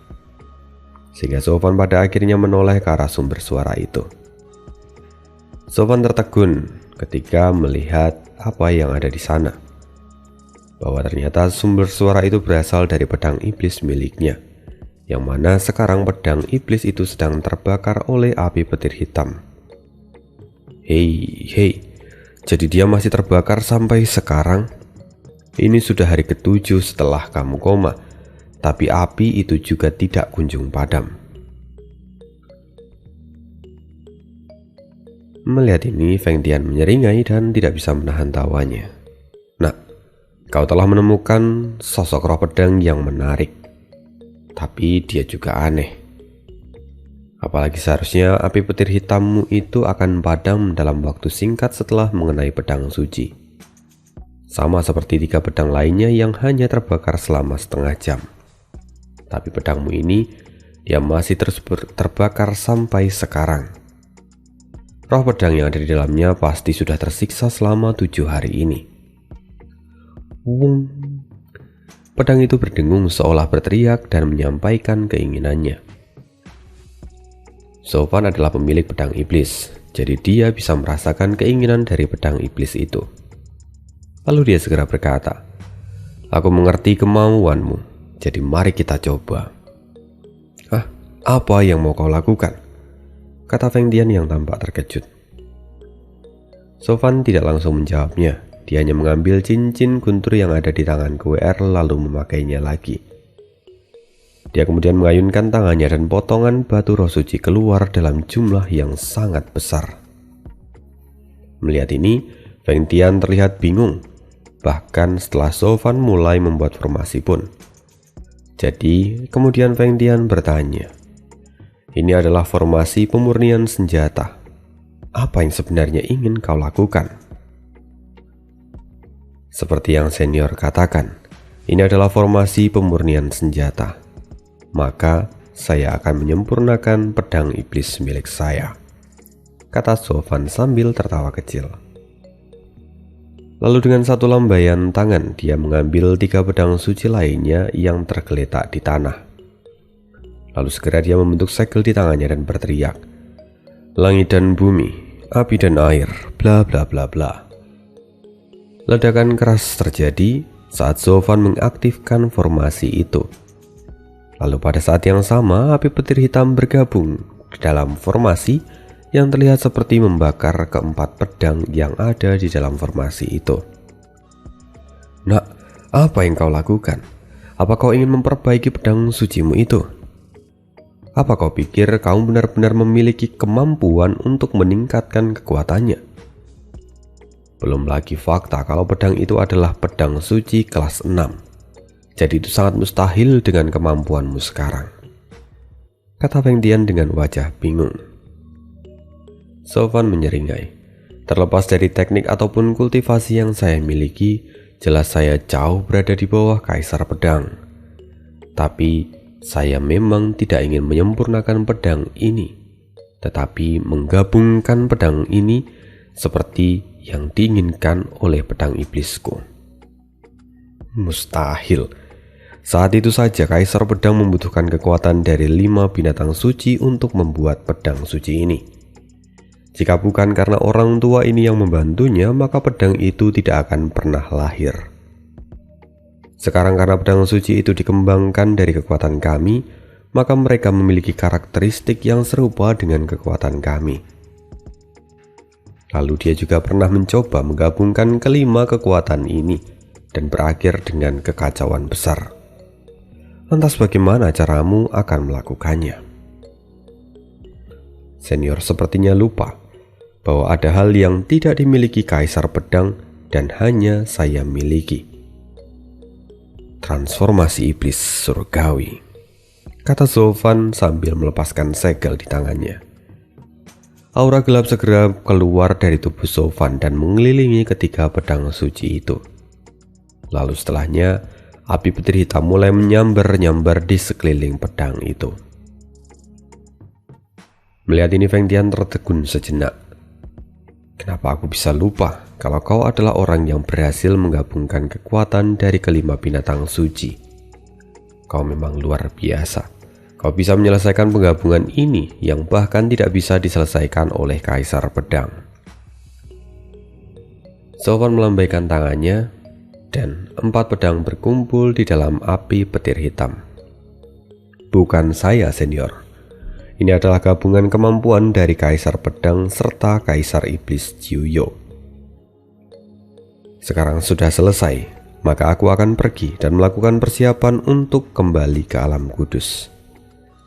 sehingga Zhou Fan pada akhirnya menoleh ke arah sumber suara itu. Zhou Fan tertegun ketika melihat apa yang ada di sana, bahwa ternyata sumber suara itu berasal dari pedang iblis miliknya, yang mana sekarang pedang iblis itu sedang terbakar oleh api petir hitam. Hei, jadi dia masih terbakar sampai sekarang? Ini sudah hari ke-7 setelah kamu koma, tapi api itu juga tidak kunjung padam. Melihat ini, Feng Tian menyeringai dan tidak bisa menahan tawanya. Nah, kau telah menemukan sosok roh pedang yang menarik. Tapi dia juga aneh. Apalagi seharusnya api petir hitammu itu akan padam dalam waktu singkat setelah mengenai pedang suci. Sama seperti 3 pedang lainnya yang hanya terbakar selama setengah jam. Tapi pedangmu ini, dia masih terus terbakar sampai sekarang. Roh pedang yang ada di dalamnya pasti sudah tersiksa selama 7 hari ini. Wung. Pedang itu berdengung seolah berteriak dan menyampaikan keinginannya. Zhou Fan adalah pemilik pedang iblis, jadi dia bisa merasakan keinginan dari pedang iblis itu. Lalu dia segera berkata, "Aku mengerti kemauanmu, jadi mari kita coba." Apa yang mau kau lakukan?" kata Feng Tian yang tampak terkejut. Zhou Fan tidak langsung menjawabnya. Dia hanya mengambil cincin guntur yang ada di tangan KWR lalu memakainya lagi. Dia kemudian mengayunkan tangannya dan potongan batu roh suci keluar dalam jumlah yang sangat besar. Melihat ini, Feng Tian terlihat bingung, bahkan setelah Zhou Fan mulai membuat formasi pun. Jadi kemudian Feng Tian bertanya, "Ini adalah formasi pemurnian senjata. Apa yang sebenarnya ingin kau lakukan?" Seperti yang senior katakan, ini adalah formasi pemurnian senjata. Maka saya akan menyempurnakan pedang iblis milik saya, kata Sofwan sambil tertawa kecil. Lalu dengan satu lambaian tangan dia mengambil 3 pedang suci lainnya yang tergeletak di tanah. Lalu segera dia membentuk segel di tangannya dan berteriak, "Langit dan bumi, api dan air, bla bla bla bla." Ledakan keras terjadi saat Sofwan mengaktifkan formasi itu. Lalu pada saat yang sama, api petir hitam bergabung di dalam formasi yang terlihat seperti membakar keempat pedang yang ada di dalam formasi itu. "Nak, apa yang kau lakukan? Apa kau ingin memperbaiki pedang sucimu itu? Apa kau pikir kau benar-benar memiliki kemampuan untuk meningkatkan kekuatannya? Belum lagi fakta kalau pedang itu adalah pedang suci kelas 6. Jadi itu sangat mustahil dengan kemampuanmu sekarang," kata Feng Tian dengan wajah bingung. Sofwan menyeringai. "Terlepas dari teknik ataupun kultivasi yang saya miliki, jelas saya jauh berada di bawah Kaisar Pedang. Tapi saya memang tidak ingin menyempurnakan pedang ini, tetapi menggabungkan pedang ini seperti yang diinginkan oleh pedang iblisku." Mustahil. Saat itu saja Kaisar Pedang membutuhkan kekuatan dari 5 binatang suci untuk membuat pedang suci ini. Jika bukan karena orang tua ini yang membantunya, maka pedang itu tidak akan pernah lahir. Sekarang karena pedang suci itu dikembangkan dari kekuatan kami, maka mereka memiliki karakteristik yang serupa dengan kekuatan kami. Lalu dia juga pernah mencoba menggabungkan kelima kekuatan ini dan berakhir dengan kekacauan besar. Lantas bagaimana caramu akan melakukannya? Senior sepertinya lupa bahwa ada hal yang tidak dimiliki Kaisar Pedang dan hanya saya miliki. Transformasi iblis surgawi, kata Sofwan sambil melepaskan segel di tangannya. Aura gelap segera keluar dari tubuh Sofwan dan mengelilingi ketiga pedang suci itu. Lalu setelahnya, api petir hitam mulai menyambar-nyambar di sekeliling pedang itu. Melihat ini Feng Tian tertegun sejenak. "Kenapa aku bisa lupa kalau kau adalah orang yang berhasil menggabungkan kekuatan dari kelima binatang suci? Kau memang luar biasa. Kau bisa menyelesaikan penggabungan ini yang bahkan tidak bisa diselesaikan oleh Kaisar Pedang." Sofwan melambaikan tangannya dan 4 pedang berkumpul di dalam api petir hitam. "Bukan saya, senior. Ini adalah gabungan kemampuan dari Kaisar Pedang serta Kaisar Iblis Jiuyo. Sekarang sudah selesai, maka aku akan pergi dan melakukan persiapan untuk kembali ke alam kudus.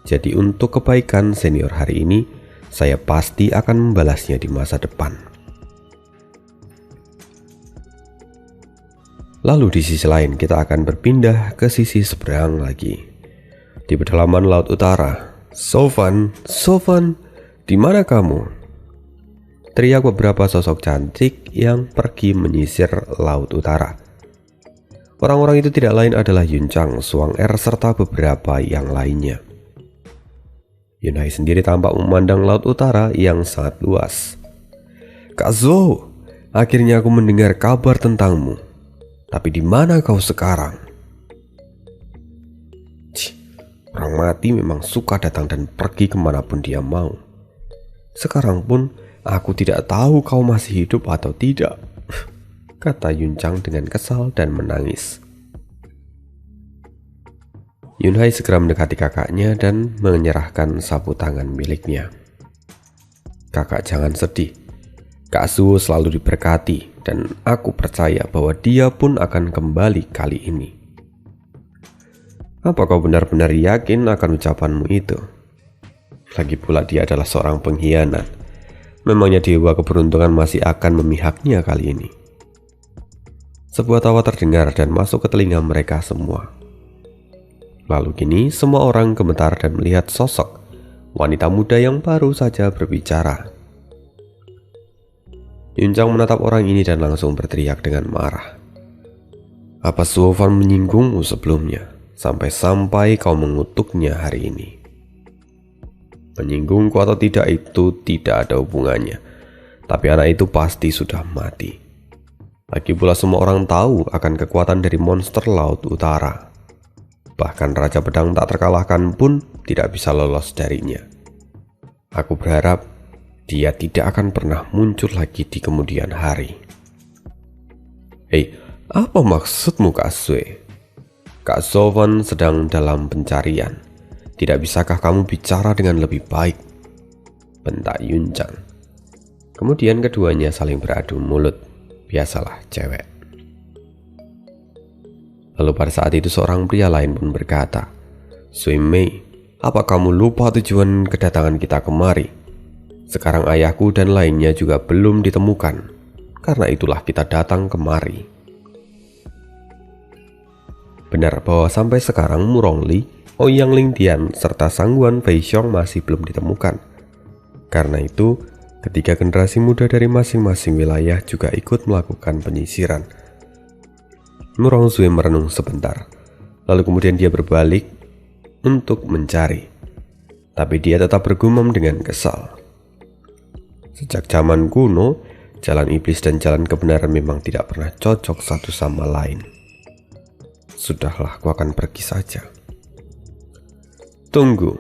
Jadi untuk kebaikan senior hari ini, saya pasti akan membalasnya di masa depan." Lalu di sisi lain kita akan berpindah ke sisi seberang lagi. Di pedalaman Laut Utara, "Sofwan, Sofwan, di mana kamu?" teriak beberapa sosok cantik yang pergi menyisir Laut Utara. Orang-orang itu tidak lain adalah Yun Chang, Suang Er, serta beberapa yang lainnya. Yunhai sendiri tampak memandang Laut Utara yang sangat luas. "Kak Zhou, akhirnya aku mendengar kabar tentangmu. Tapi di mana kau sekarang?" Orang mati memang suka datang dan pergi kemanapun dia mau. Sekarang pun aku tidak tahu kau masih hidup atau tidak, kata Yun Chang dengan kesal dan menangis. Yunhai segera mendekati kakaknya dan menyerahkan sapu tangan miliknya. "Kakak jangan sedih. Kak Zhou selalu diberkati dan aku percaya bahwa dia pun akan kembali kali ini." "Apa kau benar-benar yakin akan ucapanmu itu? Lagi pula dia adalah seorang pengkhianat. Memangnya dewa keberuntungan masih akan memihaknya kali ini?" Sebuah tawa terdengar dan masuk ke telinga mereka semua. Lalu kini semua orang gemetar dan melihat sosok wanita muda yang baru saja berbicara. Yun Chang menatap orang ini dan langsung berteriak dengan marah. "Apa Sofwan menyinggungmu sebelumnya, sampai-sampai kau mengutuknya hari ini?" Menyinggungku atau tidak itu tidak ada hubungannya. Tapi anak itu pasti sudah mati. Lagi pula semua orang tahu akan kekuatan dari monster laut utara. Bahkan Raja Pedang tak terkalahkan pun tidak bisa lolos darinya. Aku berharap dia tidak akan pernah muncul lagi di kemudian hari. Hei, apa maksudmu Kak Sue? Kak Sofan sedang dalam pencarian. Tidak bisakah kamu bicara dengan lebih baik? Bentak Yunchang. Kemudian keduanya saling beradu mulut. Biasalah cewek. Lalu pada saat itu seorang pria lain pun berkata, Sui Mei, apa kamu lupa tujuan kedatangan kita kemari? Sekarang ayahku dan lainnya juga belum ditemukan. Karena itulah kita datang kemari. Benar bahwa sampai sekarang Murong Li, Ouyang Lingtian, serta Sangguan Fei Xiong masih belum ditemukan. Karena itu, ketiga generasi muda dari masing-masing wilayah juga ikut melakukan penyisiran. Murong Zui merenung sebentar, lalu kemudian dia berbalik untuk mencari. Tapi dia tetap bergumam dengan kesal. Sejak zaman kuno, jalan iblis dan jalan kebenaran memang tidak pernah cocok satu sama lain. Sudahlah, aku akan pergi saja. Tunggu.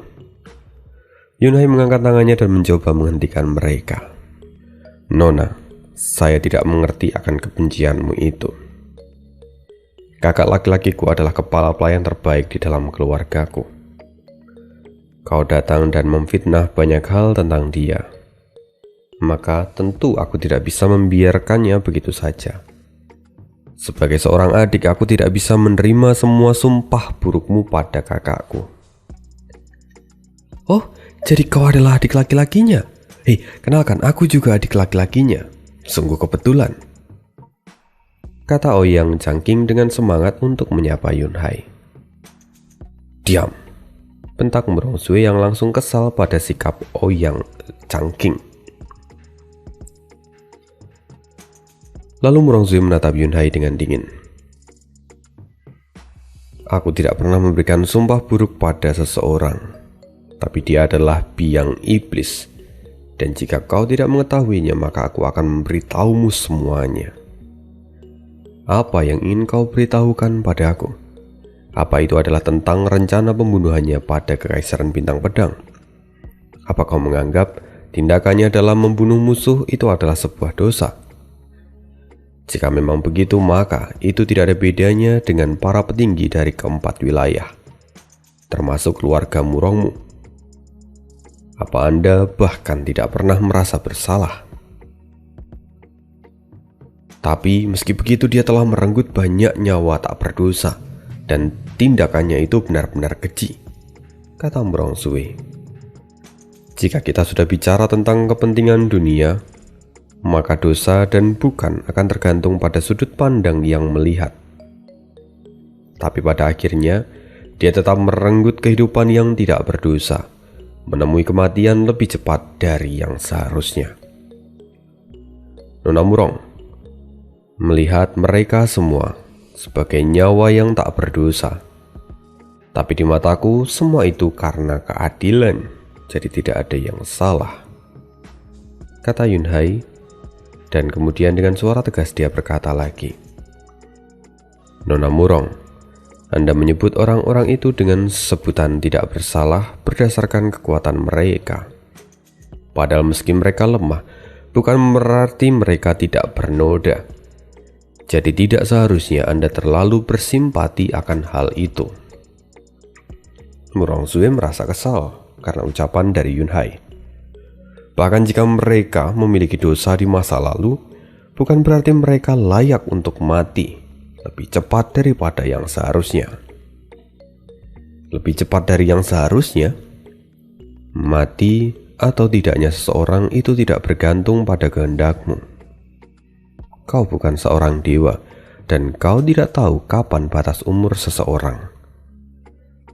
Yunhai mengangkat tangannya dan mencoba menghentikan mereka. Nona, saya tidak mengerti akan kebencianmu itu. Kakak laki-lakiku adalah kepala pelayan terbaik di dalam keluargaku. Kau datang dan memfitnah banyak hal tentang dia. Maka tentu aku tidak bisa membiarkannya begitu saja. Sebagai seorang adik, aku tidak bisa menerima semua sumpah burukmu pada kakakku. Oh, jadi kau adalah adik laki-lakinya? Hei, kenalkan, aku juga adik laki-lakinya. Sungguh kebetulan. Kata Ouyang Changqing dengan semangat untuk menyapa Yunhai. Diam, bentak Murong Zui yang langsung kesal pada sikap Ouyang Changqing. Lalu Murong Zui menatap Yunhai dengan dingin. Aku tidak pernah memberikan sumpah buruk pada seseorang, tapi dia adalah biang iblis. Dan jika kau tidak mengetahuinya, maka aku akan memberitahumu semuanya. Apa yang ingin kau beritahukan padaku? Apa itu adalah tentang rencana pembunuhannya pada Kekaisaran Bintang Pedang? Apa kau menganggap tindakannya dalam membunuh musuh itu adalah sebuah dosa? Jika memang begitu, maka itu tidak ada bedanya dengan para petinggi dari keempat wilayah, termasuk keluarga Murongmu. Apa Anda bahkan tidak pernah merasa bersalah? Tapi meski begitu, dia telah merenggut banyak nyawa tak berdosa, dan tindakannya itu benar-benar keji, kata Murong Zui. Jika kita sudah bicara tentang kepentingan dunia, maka dosa dan bukan akan tergantung pada sudut pandang yang melihat. Tapi pada akhirnya, dia tetap merenggut kehidupan yang tidak berdosa, menemui kematian lebih cepat dari yang seharusnya. Nona Murong, melihat mereka semua sebagai nyawa yang tak berdosa. Tapi di mataku, semua itu karena keadilan, jadi tidak ada yang salah, kata Yunhai. Dan kemudian dengan suara tegas dia berkata lagi, Nona Murong, Anda menyebut orang-orang itu dengan sebutan tidak bersalah berdasarkan kekuatan mereka. Padahal meski mereka lemah, bukan berarti mereka tidak bernoda. Jadi tidak seharusnya Anda terlalu bersimpati akan hal itu. Murong Zui merasa kesal karena ucapan dari Yunhai. Bahkan jika mereka memiliki dosa di masa lalu, bukan berarti mereka layak untuk mati lebih cepat daripada yang seharusnya. Lebih cepat dari yang seharusnya? Mati atau tidaknya seseorang itu tidak bergantung pada kehendakmu. Kau bukan seorang dewa, dan kau tidak tahu kapan batas umur seseorang.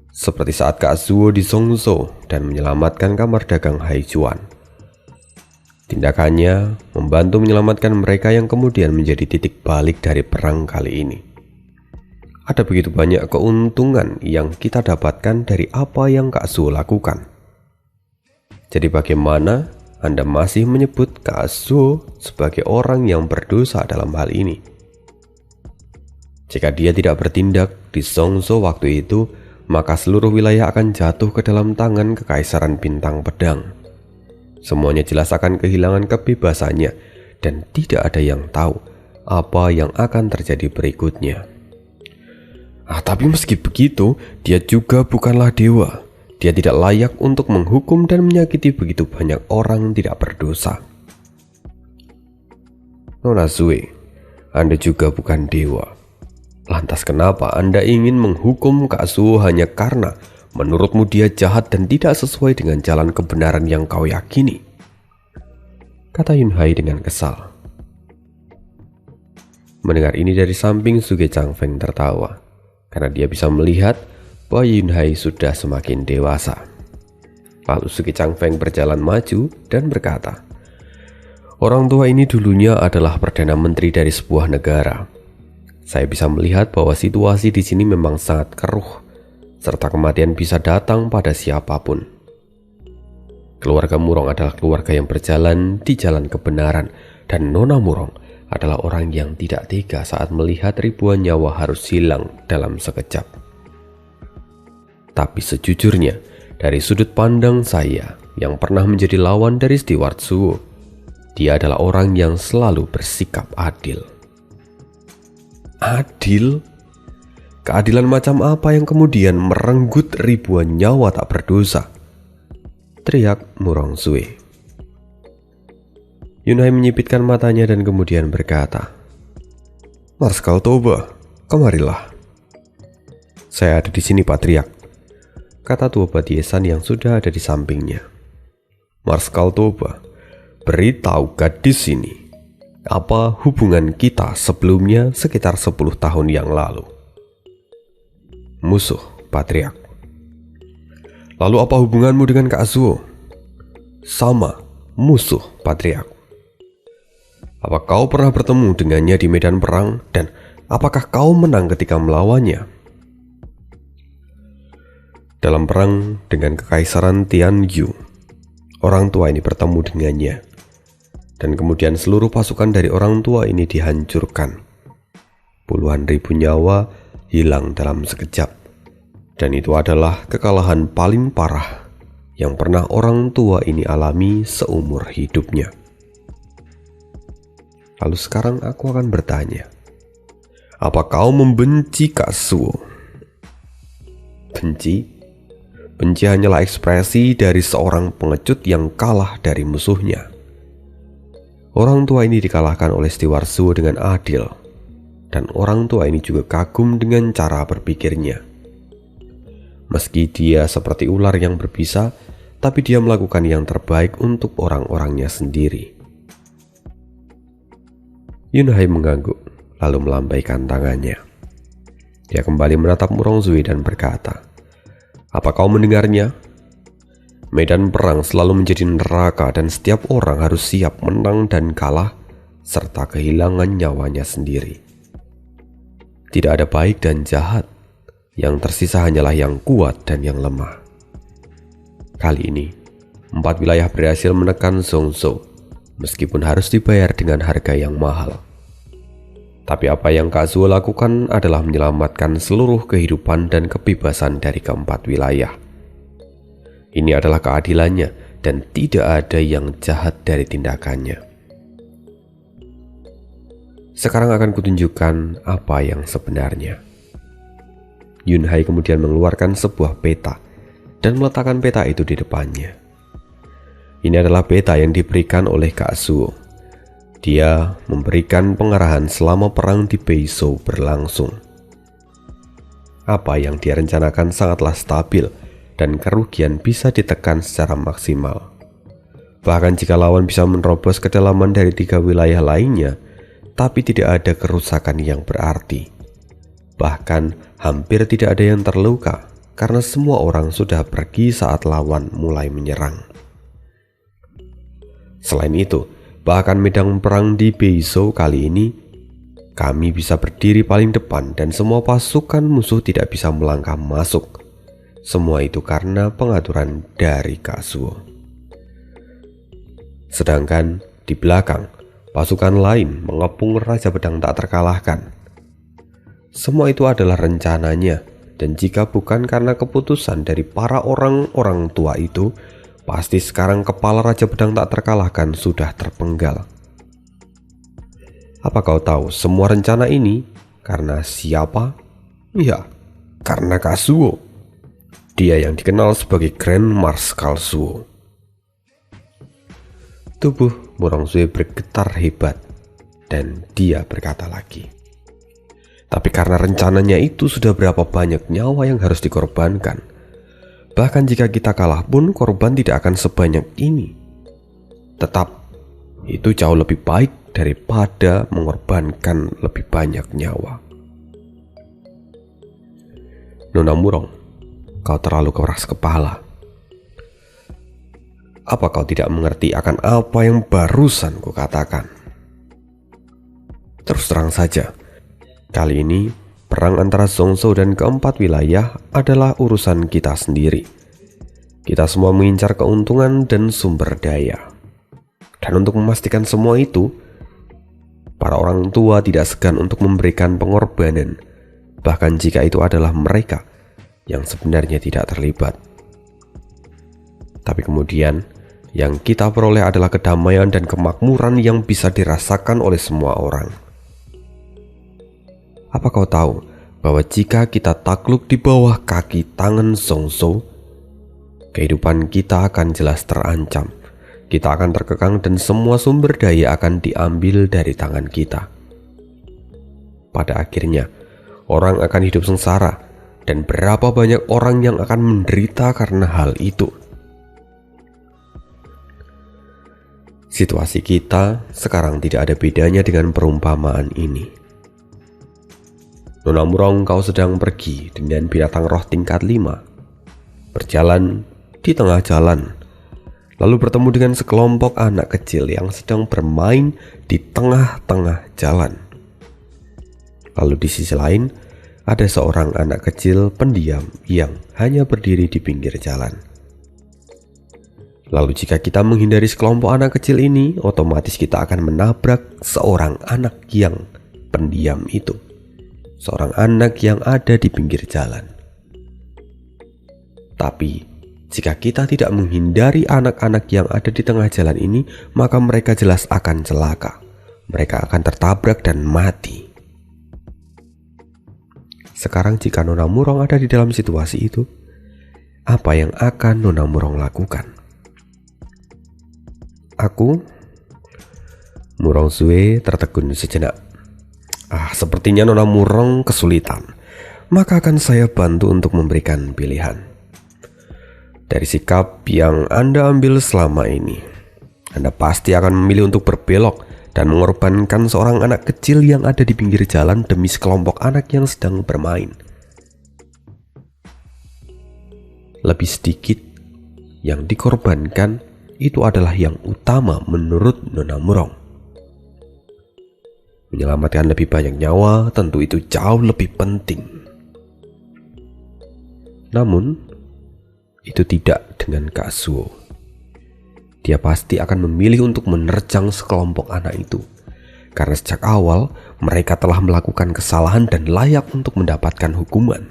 Seperti saat Kak Zuo di Zhongzhou dan menyelamatkan kamar dagang Haichuan. Tindakannya membantu menyelamatkan mereka yang kemudian menjadi titik balik dari perang kali ini. Ada begitu banyak keuntungan yang kita dapatkan dari apa yang Kak Zuo lakukan. Jadi bagaimana Anda masih menyebut Kazuo sebagai orang yang berdosa dalam hal ini? Jika dia tidak bertindak di Zhongzhou waktu itu, maka seluruh wilayah akan jatuh ke dalam tangan Kekaisaran Bintang Pedang. Semuanya jelas akan kehilangan kebebasannya dan tidak ada yang tahu apa yang akan terjadi berikutnya. Tapi meski begitu, dia juga bukanlah dewa. Dia tidak layak untuk menghukum dan menyakiti begitu banyak orang tidak berdosa. Nona Zue, Anda juga bukan dewa. Lantas kenapa Anda ingin menghukum Kazuo hanya karena menurutmu dia jahat dan tidak sesuai dengan jalan kebenaran yang kau yakini? Kata Yunhai dengan kesal. Mendengar ini dari samping, Suge Changfeng tertawa karena dia bisa melihat bahwa Yunhai sudah semakin dewasa. Lalu Suge Changfeng berjalan maju dan berkata, orang tua ini dulunya adalah Perdana Menteri dari sebuah negara. Saya bisa melihat bahwa situasi di sini memang sangat keruh, serta kematian bisa datang pada siapapun. Keluarga Murong adalah keluarga yang berjalan di jalan kebenaran, dan Nona Murong adalah orang yang tidak tega saat melihat ribuan nyawa harus hilang dalam sekejap. Tapi sejujurnya, dari sudut pandang saya yang pernah menjadi lawan dari Steward Suo, dia adalah orang yang selalu bersikap adil. Adil? Keadilan macam apa yang kemudian merenggut ribuan nyawa tak berdosa? Teriak Murong Zue. Yunhai menyipitkan matanya dan kemudian berkata, Marskal Toba, kemarilah. Saya ada di sini, Patriark, kata tua Batiesan yang sudah ada di sampingnya. Marskal Toba, beritahu gadis ini apa hubungan kita sebelumnya sekitar 10 tahun yang lalu. Musuh, Patriark. Lalu apa hubunganmu dengan Kazuo? Sama, musuh, Patriark. Apa kau pernah bertemu dengannya di medan perang, dan apakah kau menang ketika melawannya? Dalam perang dengan Kekaisaran Tianyu, orang tua ini bertemu dengannya, dan kemudian seluruh pasukan dari orang tua ini dihancurkan. Puluhan ribu nyawa hilang dalam sekejap, dan itu adalah kekalahan paling parah yang pernah orang tua ini alami seumur hidupnya. Lalu sekarang aku akan bertanya, apa kau membenci Kazuo? Benci? Benci hanyalah ekspresi dari seorang pengecut yang kalah dari musuhnya. Orang tua ini dikalahkan oleh Steward Suo dengan adil, dan orang tua ini juga kagum dengan cara berpikirnya. Meski dia seperti ular yang berbisa, tapi dia melakukan yang terbaik untuk orang-orangnya sendiri. Yunhai mengangguk, lalu melambaikan tangannya. Dia kembali menatap Murong Zue dan berkata, apa kau mendengarnya? Medan perang selalu menjadi neraka dan setiap orang harus siap menang dan kalah, serta kehilangan nyawanya sendiri. Tidak ada baik dan jahat, yang tersisa hanyalah yang kuat dan yang lemah. Kali ini, 4 wilayah berhasil menekan Zhongzhou, meskipun harus dibayar dengan harga yang mahal. Tapi apa yang Kazuo lakukan adalah menyelamatkan seluruh kehidupan dan kebebasan dari keempat wilayah. Ini adalah keadilannya dan tidak ada yang jahat dari tindakannya. Sekarang akan kutunjukkan apa yang sebenarnya. Yunhai kemudian mengeluarkan sebuah peta dan meletakkan peta itu di depannya. Ini adalah peta yang diberikan oleh Kazuo. Dia memberikan pengarahan selama perang di Beizhou berlangsung. Apa yang dia rencanakan sangatlah stabil dan kerugian bisa ditekan secara maksimal. Bahkan jika lawan bisa menerobos kedalaman dari 3 wilayah lainnya, tapi tidak ada kerusakan yang berarti. Bahkan hampir tidak ada yang terluka karena semua orang sudah pergi saat lawan mulai menyerang. Selain itu, bahkan medan perang di Beizhou kali ini, kami bisa berdiri paling depan dan semua pasukan musuh tidak bisa melangkah masuk. Semua itu karena pengaturan dari Kazuo. Sedangkan di belakang, pasukan lain mengepung Raja Pedang tak terkalahkan. Semua itu adalah rencananya, dan jika bukan karena keputusan dari para orang-orang tua itu, pasti sekarang kepala Raja Pedang tak terkalahkan sudah terpenggal. Apa kau tahu semua rencana ini karena siapa? Ya, karena Kazuo. Dia yang dikenal sebagai Grand Marshal Zuo. Tubuh Murongzue bergetar hebat dan dia berkata lagi, tapi karena rencananya itu sudah berapa banyak nyawa yang harus dikorbankan. Bahkan jika kita kalah pun korban tidak akan sebanyak ini. Tetap, itu jauh lebih baik daripada mengorbankan lebih banyak nyawa. Nona Murong, kau terlalu keras kepala. Apa kau tidak mengerti akan apa yang barusan kukatakan? Terus terang saja, kali ini perang antara Zhongzhou dan keempat wilayah adalah urusan kita sendiri. Kita semua mengincar keuntungan dan sumber daya. Dan untuk memastikan semua itu, para orang tua tidak segan untuk memberikan pengorbanan, bahkan jika itu adalah mereka yang sebenarnya tidak terlibat. Tapi kemudian, yang kita peroleh adalah kedamaian dan kemakmuran yang bisa dirasakan oleh semua orang. Apa kau tahu bahwa jika kita takluk di bawah kaki tangan Zhongzhou, kehidupan kita akan jelas terancam. Kita akan terkekang dan semua sumber daya akan diambil dari tangan kita. Pada akhirnya, orang akan hidup sengsara, dan berapa banyak orang yang akan menderita karena hal itu. Situasi kita sekarang tidak ada bedanya dengan perumpamaan ini. Nona Murong, kau sedang pergi dengan binatang roh tingkat 5, berjalan di tengah jalan, lalu bertemu dengan sekelompok anak kecil yang sedang bermain di tengah-tengah jalan. Lalu di sisi lain, ada seorang anak kecil pendiam yang hanya berdiri di pinggir jalan. Lalu jika kita menghindari sekelompok anak kecil ini, otomatis kita akan menabrak seorang anak yang pendiam itu. Seorang anak yang ada di pinggir jalan. Tapi jika kita tidak menghindari anak-anak yang ada di tengah jalan ini, maka mereka jelas akan celaka. Mereka akan tertabrak dan mati. Sekarang jika Nona Murong ada di dalam situasi itu, apa yang akan Nona Murong lakukan? Murongzue tertegun sejenak. Sepertinya Nona Murong kesulitan. Maka akan saya bantu untuk memberikan pilihan. Dari sikap yang Anda ambil selama ini, Anda pasti akan memilih untuk berbelok dan mengorbankan seorang anak kecil yang ada di pinggir jalan demi sekelompok anak yang sedang bermain. Lebih sedikit yang dikorbankan itu adalah yang utama menurut Nona Murong. Menyelamatkan lebih banyak nyawa tentu itu jauh lebih penting. Namun itu tidak dengan Kazuo. Dia pasti akan memilih untuk menerjang sekelompok anak itu, karena sejak awal mereka telah melakukan kesalahan dan layak untuk mendapatkan hukuman.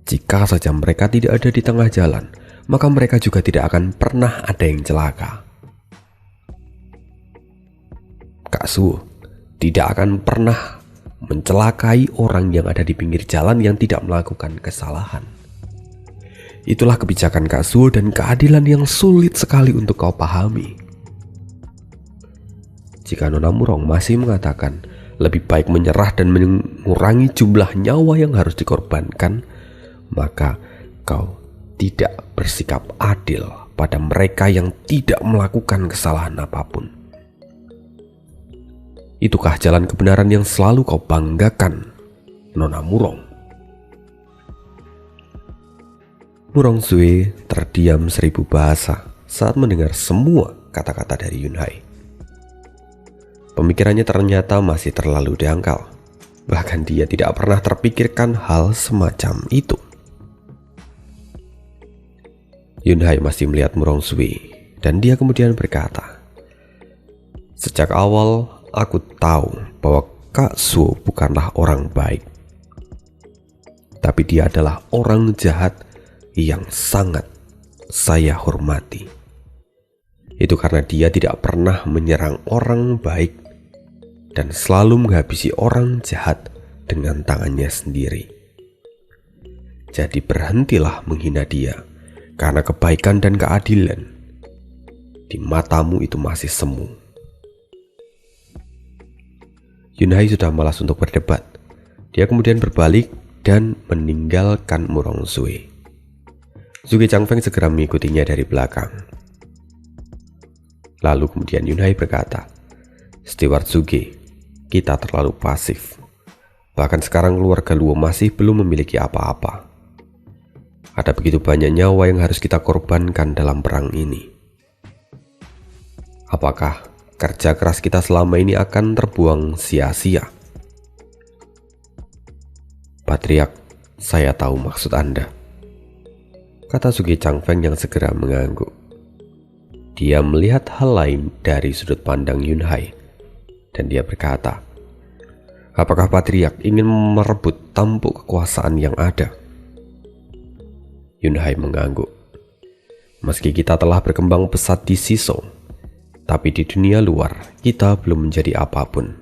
Jika saja mereka tidak ada di tengah jalan, maka mereka juga tidak akan pernah ada yang celaka. Kazuo tidak akan pernah mencelakai orang yang ada di pinggir jalan yang tidak melakukan kesalahan. Itulah kebijakan Kazuo dan keadilan yang sulit sekali untuk kau pahami. Jika Nona Murong masih mengatakan lebih baik menyerah dan mengurangi jumlah nyawa yang harus dikorbankan, maka kau tidak bersikap adil pada mereka yang tidak melakukan kesalahan apapun. Itukah jalan kebenaran yang selalu kau banggakan, Nona Murong? Murongzue terdiam 1000 bahasa saat mendengar semua kata-kata dari Yunhai. Pemikirannya ternyata masih terlalu dangkal. Bahkan dia tidak pernah terpikirkan hal semacam itu. Yunhai masih melihat Murongzue dan dia kemudian berkata, "Sejak awal aku tahu bahwa Kak Suo bukanlah orang baik. Tapi dia adalah orang jahat yang sangat saya hormati. Itu karena dia tidak pernah menyerang orang baik dan selalu menghabisi orang jahat dengan tangannya sendiri. Jadi berhentilah menghina dia, karena kebaikan dan keadilan di matamu itu masih semu." Yunhai sudah malas untuk berdebat. Dia kemudian berbalik dan meninggalkan Murong Zue. Suge Changfeng segera mengikutinya dari belakang. Lalu kemudian Yunhai berkata, "Steward Suge, kita terlalu pasif. Bahkan sekarang keluarga Luo masih belum memiliki apa-apa. Ada begitu banyak nyawa yang harus kita korbankan dalam perang ini. Apakah kerja keras kita selama ini akan terbuang sia-sia?" "Patriark, saya tahu maksud Anda," kata Suge Changfeng yang segera mengangguk. Dia melihat hal lain dari sudut pandang Yunhai, dan dia berkata, "Apakah Patriark ingin merebut tampuk kekuasaan yang ada?" Yunhai mengangguk. "Meski kita telah berkembang pesat di Shisou, tapi di dunia luar kita belum menjadi apapun.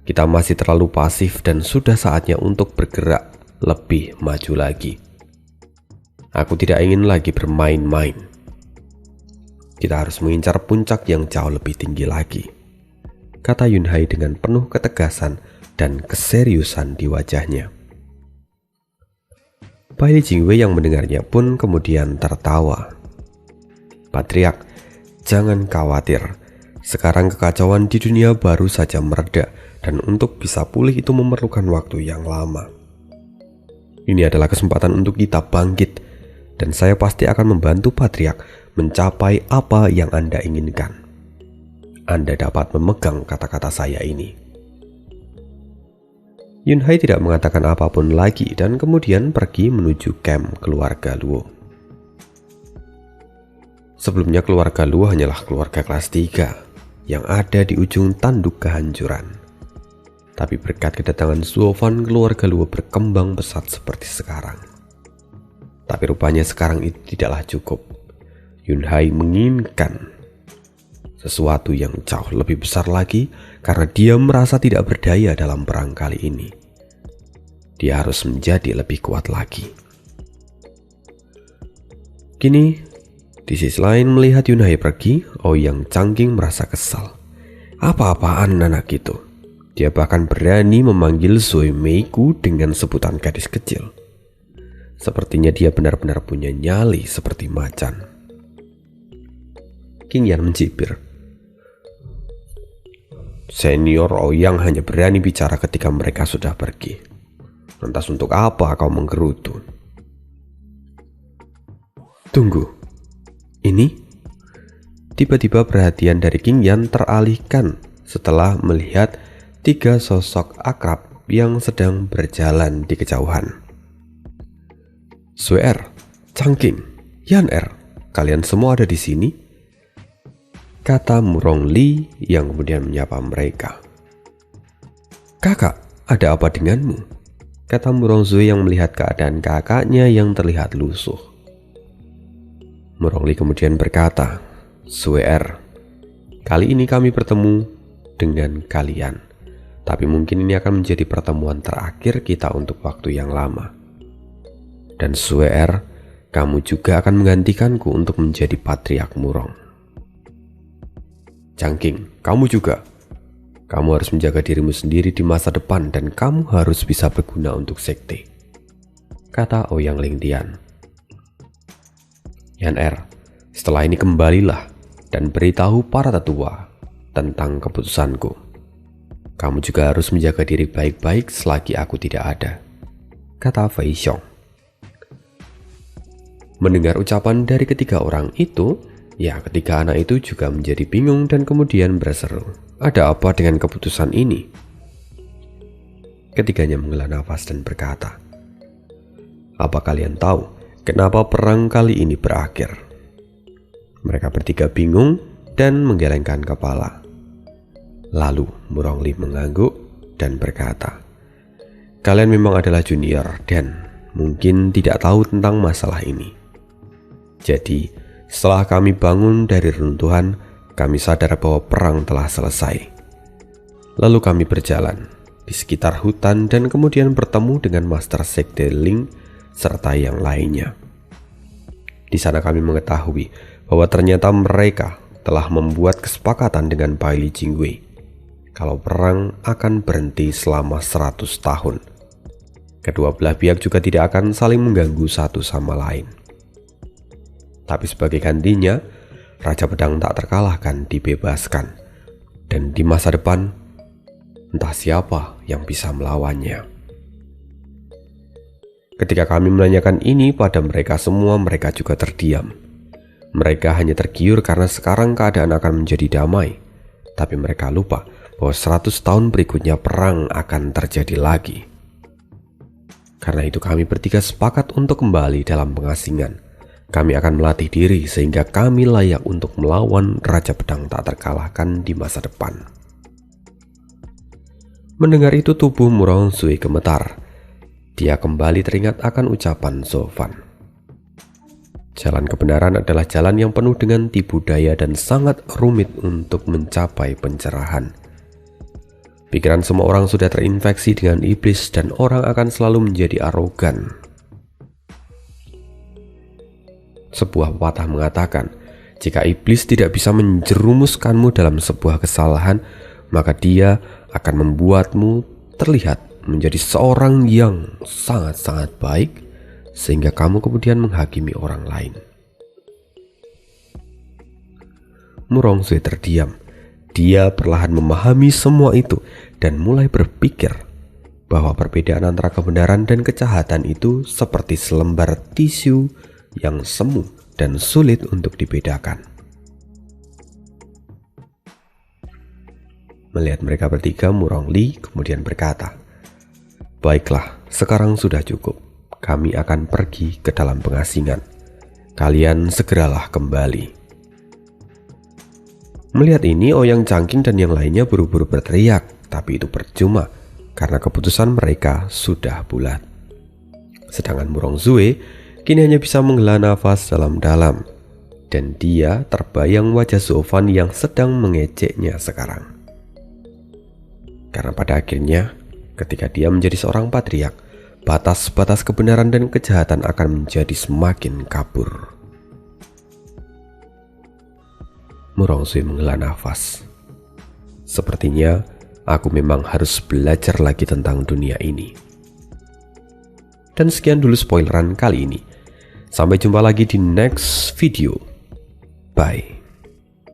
Kita masih terlalu pasif dan sudah saatnya untuk bergerak lebih maju lagi. Aku tidak ingin lagi bermain-main. Kita harus mengincar puncak yang jauh lebih tinggi lagi," kata Yunhai dengan penuh ketegasan dan keseriusan di wajahnya. Pai Jingwei yang mendengarnya pun kemudian tertawa. "Patriark, jangan khawatir. Sekarang kekacauan di dunia baru saja mereda, dan untuk bisa pulih itu memerlukan waktu yang lama. Ini adalah kesempatan untuk kita bangkit, dan saya pasti akan membantu Patriark mencapai apa yang Anda inginkan. Anda dapat memegang kata-kata saya ini." Yunhai tidak mengatakan apapun lagi dan kemudian pergi menuju kamp keluarga Luo. Sebelumnya keluarga Luo hanyalah keluarga kelas 3 yang ada di ujung tanduk kehancuran. Tapi berkat kedatangan Suo Fan, keluarga Luo berkembang pesat seperti sekarang. Tapi rupanya sekarang itu tidaklah cukup. Yunhai menginginkan sesuatu yang jauh lebih besar lagi karena dia merasa tidak berdaya dalam perang kali ini. Dia harus menjadi lebih kuat lagi. Kini, di sisi lain melihat Yunhai pergi, Ouyang Changqing merasa kesal. Apa-apaan anak itu? Dia bahkan berani memanggil Zui Meiku dengan sebutan gadis kecil. Sepertinya dia benar-benar punya nyali seperti macan. King Yan mencibir. "Senior Ouyang hanya berani bicara ketika mereka sudah pergi. Lantas untuk apa kau menggerutu?" "Tunggu, ini?" Tiba-tiba perhatian dari King Yan teralihkan setelah melihat 3 sosok akrab yang sedang berjalan di kejauhan. "Sue Er, Changqing, Yan Er, kalian semua ada di sini?" kata Murong Li yang kemudian menyapa mereka. "Kakak, ada apa denganmu?" kata Murong Zue yang melihat keadaan kakaknya yang terlihat lusuh. Murong Li kemudian berkata, "Sue Er, kali ini kami bertemu dengan kalian. Tapi mungkin ini akan menjadi pertemuan terakhir kita untuk waktu yang lama. Dan Sue Er, kamu juga akan menggantikanku untuk menjadi Patriark Murong. Changqing, kamu juga. Kamu harus menjaga dirimu sendiri di masa depan dan kamu harus bisa berguna untuk sekte," kata Ouyang Lingtian. "Yan Er, setelah ini kembalilah dan beritahu para tetua tentang keputusanku. Kamu juga harus menjaga diri baik-baik selagi aku tidak ada," kata Fei Xiong. Mendengar ucapan dari ketiga orang itu, ketiga anak itu juga menjadi bingung dan kemudian berseru, "Ada apa dengan keputusan ini?" Ketiganya menghela nafas dan berkata, "Apa kalian tahu kenapa perang kali ini berakhir? Mereka bertiga bingung dan menggelengkan kepala. Lalu Murongli mengangguk dan berkata, "Kalian memang adalah junior dan mungkin tidak tahu tentang masalah ini. Jadi, setelah kami bangun dari reruntuhan, kami sadar bahwa perang telah selesai. Lalu kami berjalan di sekitar hutan dan kemudian bertemu dengan Master Sekte Ling serta yang lainnya. Di sana kami mengetahui bahwa ternyata mereka telah membuat kesepakatan dengan Baili Jingwei kalau perang akan berhenti selama 100 tahun. Kedua belah pihak juga tidak akan saling mengganggu satu sama lain. Tapi sebagai gantinya, Raja Pedang tak terkalahkan dibebaskan. Dan di masa depan, entah siapa yang bisa melawannya." Ketika kami menanyakan ini pada mereka semua, mereka juga terdiam. Mereka hanya tergiur karena sekarang keadaan akan menjadi damai. Tapi mereka lupa bahwa 100 tahun berikutnya perang akan terjadi lagi. Karena itu kami bertiga sepakat untuk kembali dalam pengasingan. Kami akan melatih diri sehingga kami layak untuk melawan Raja Pedang tak terkalahkan di masa depan. Mendengar itu tubuh Murongzui gemetar. Dia kembali teringat akan ucapan Zofan. Jalan kebenaran adalah jalan yang penuh dengan tipu daya dan sangat rumit untuk mencapai pencerahan. Pikiran semua orang sudah terinfeksi dengan iblis dan orang akan selalu menjadi arogan. Sebuah pepatah mengatakan, jika iblis tidak bisa menjerumuskanmu dalam sebuah kesalahan, maka dia akan membuatmu terlihat menjadi seorang yang sangat-sangat baik, sehingga kamu kemudian menghakimi orang lain. Murongzui terdiam. Dia perlahan memahami semua itu dan mulai berpikir bahwa perbedaan antara kebenaran dan kejahatan itu seperti selembar tisu yang semu dan sulit untuk dibedakan. Melihat mereka bertiga, Murongli kemudian berkata, "Baiklah, sekarang sudah cukup. Kami akan pergi ke dalam pengasingan. Kalian segeralah kembali." Melihat ini, Ouyang Changqing dan yang lainnya buru-buru berteriak, tapi itu percuma karena keputusan mereka sudah bulat. Sedangkan Murongzui kini hanya bisa menghela nafas dalam-dalam, dan dia terbayang wajah Zofan yang sedang mengejeknya sekarang. Karena pada akhirnya, ketika dia menjadi seorang patriark, batas-batas kebenaran dan kejahatan akan menjadi semakin kabur. Murongzui menghela nafas. Sepertinya aku memang harus belajar lagi tentang dunia ini. Dan sekian dulu spoileran kali ini. Sampai jumpa lagi di next video. Bye.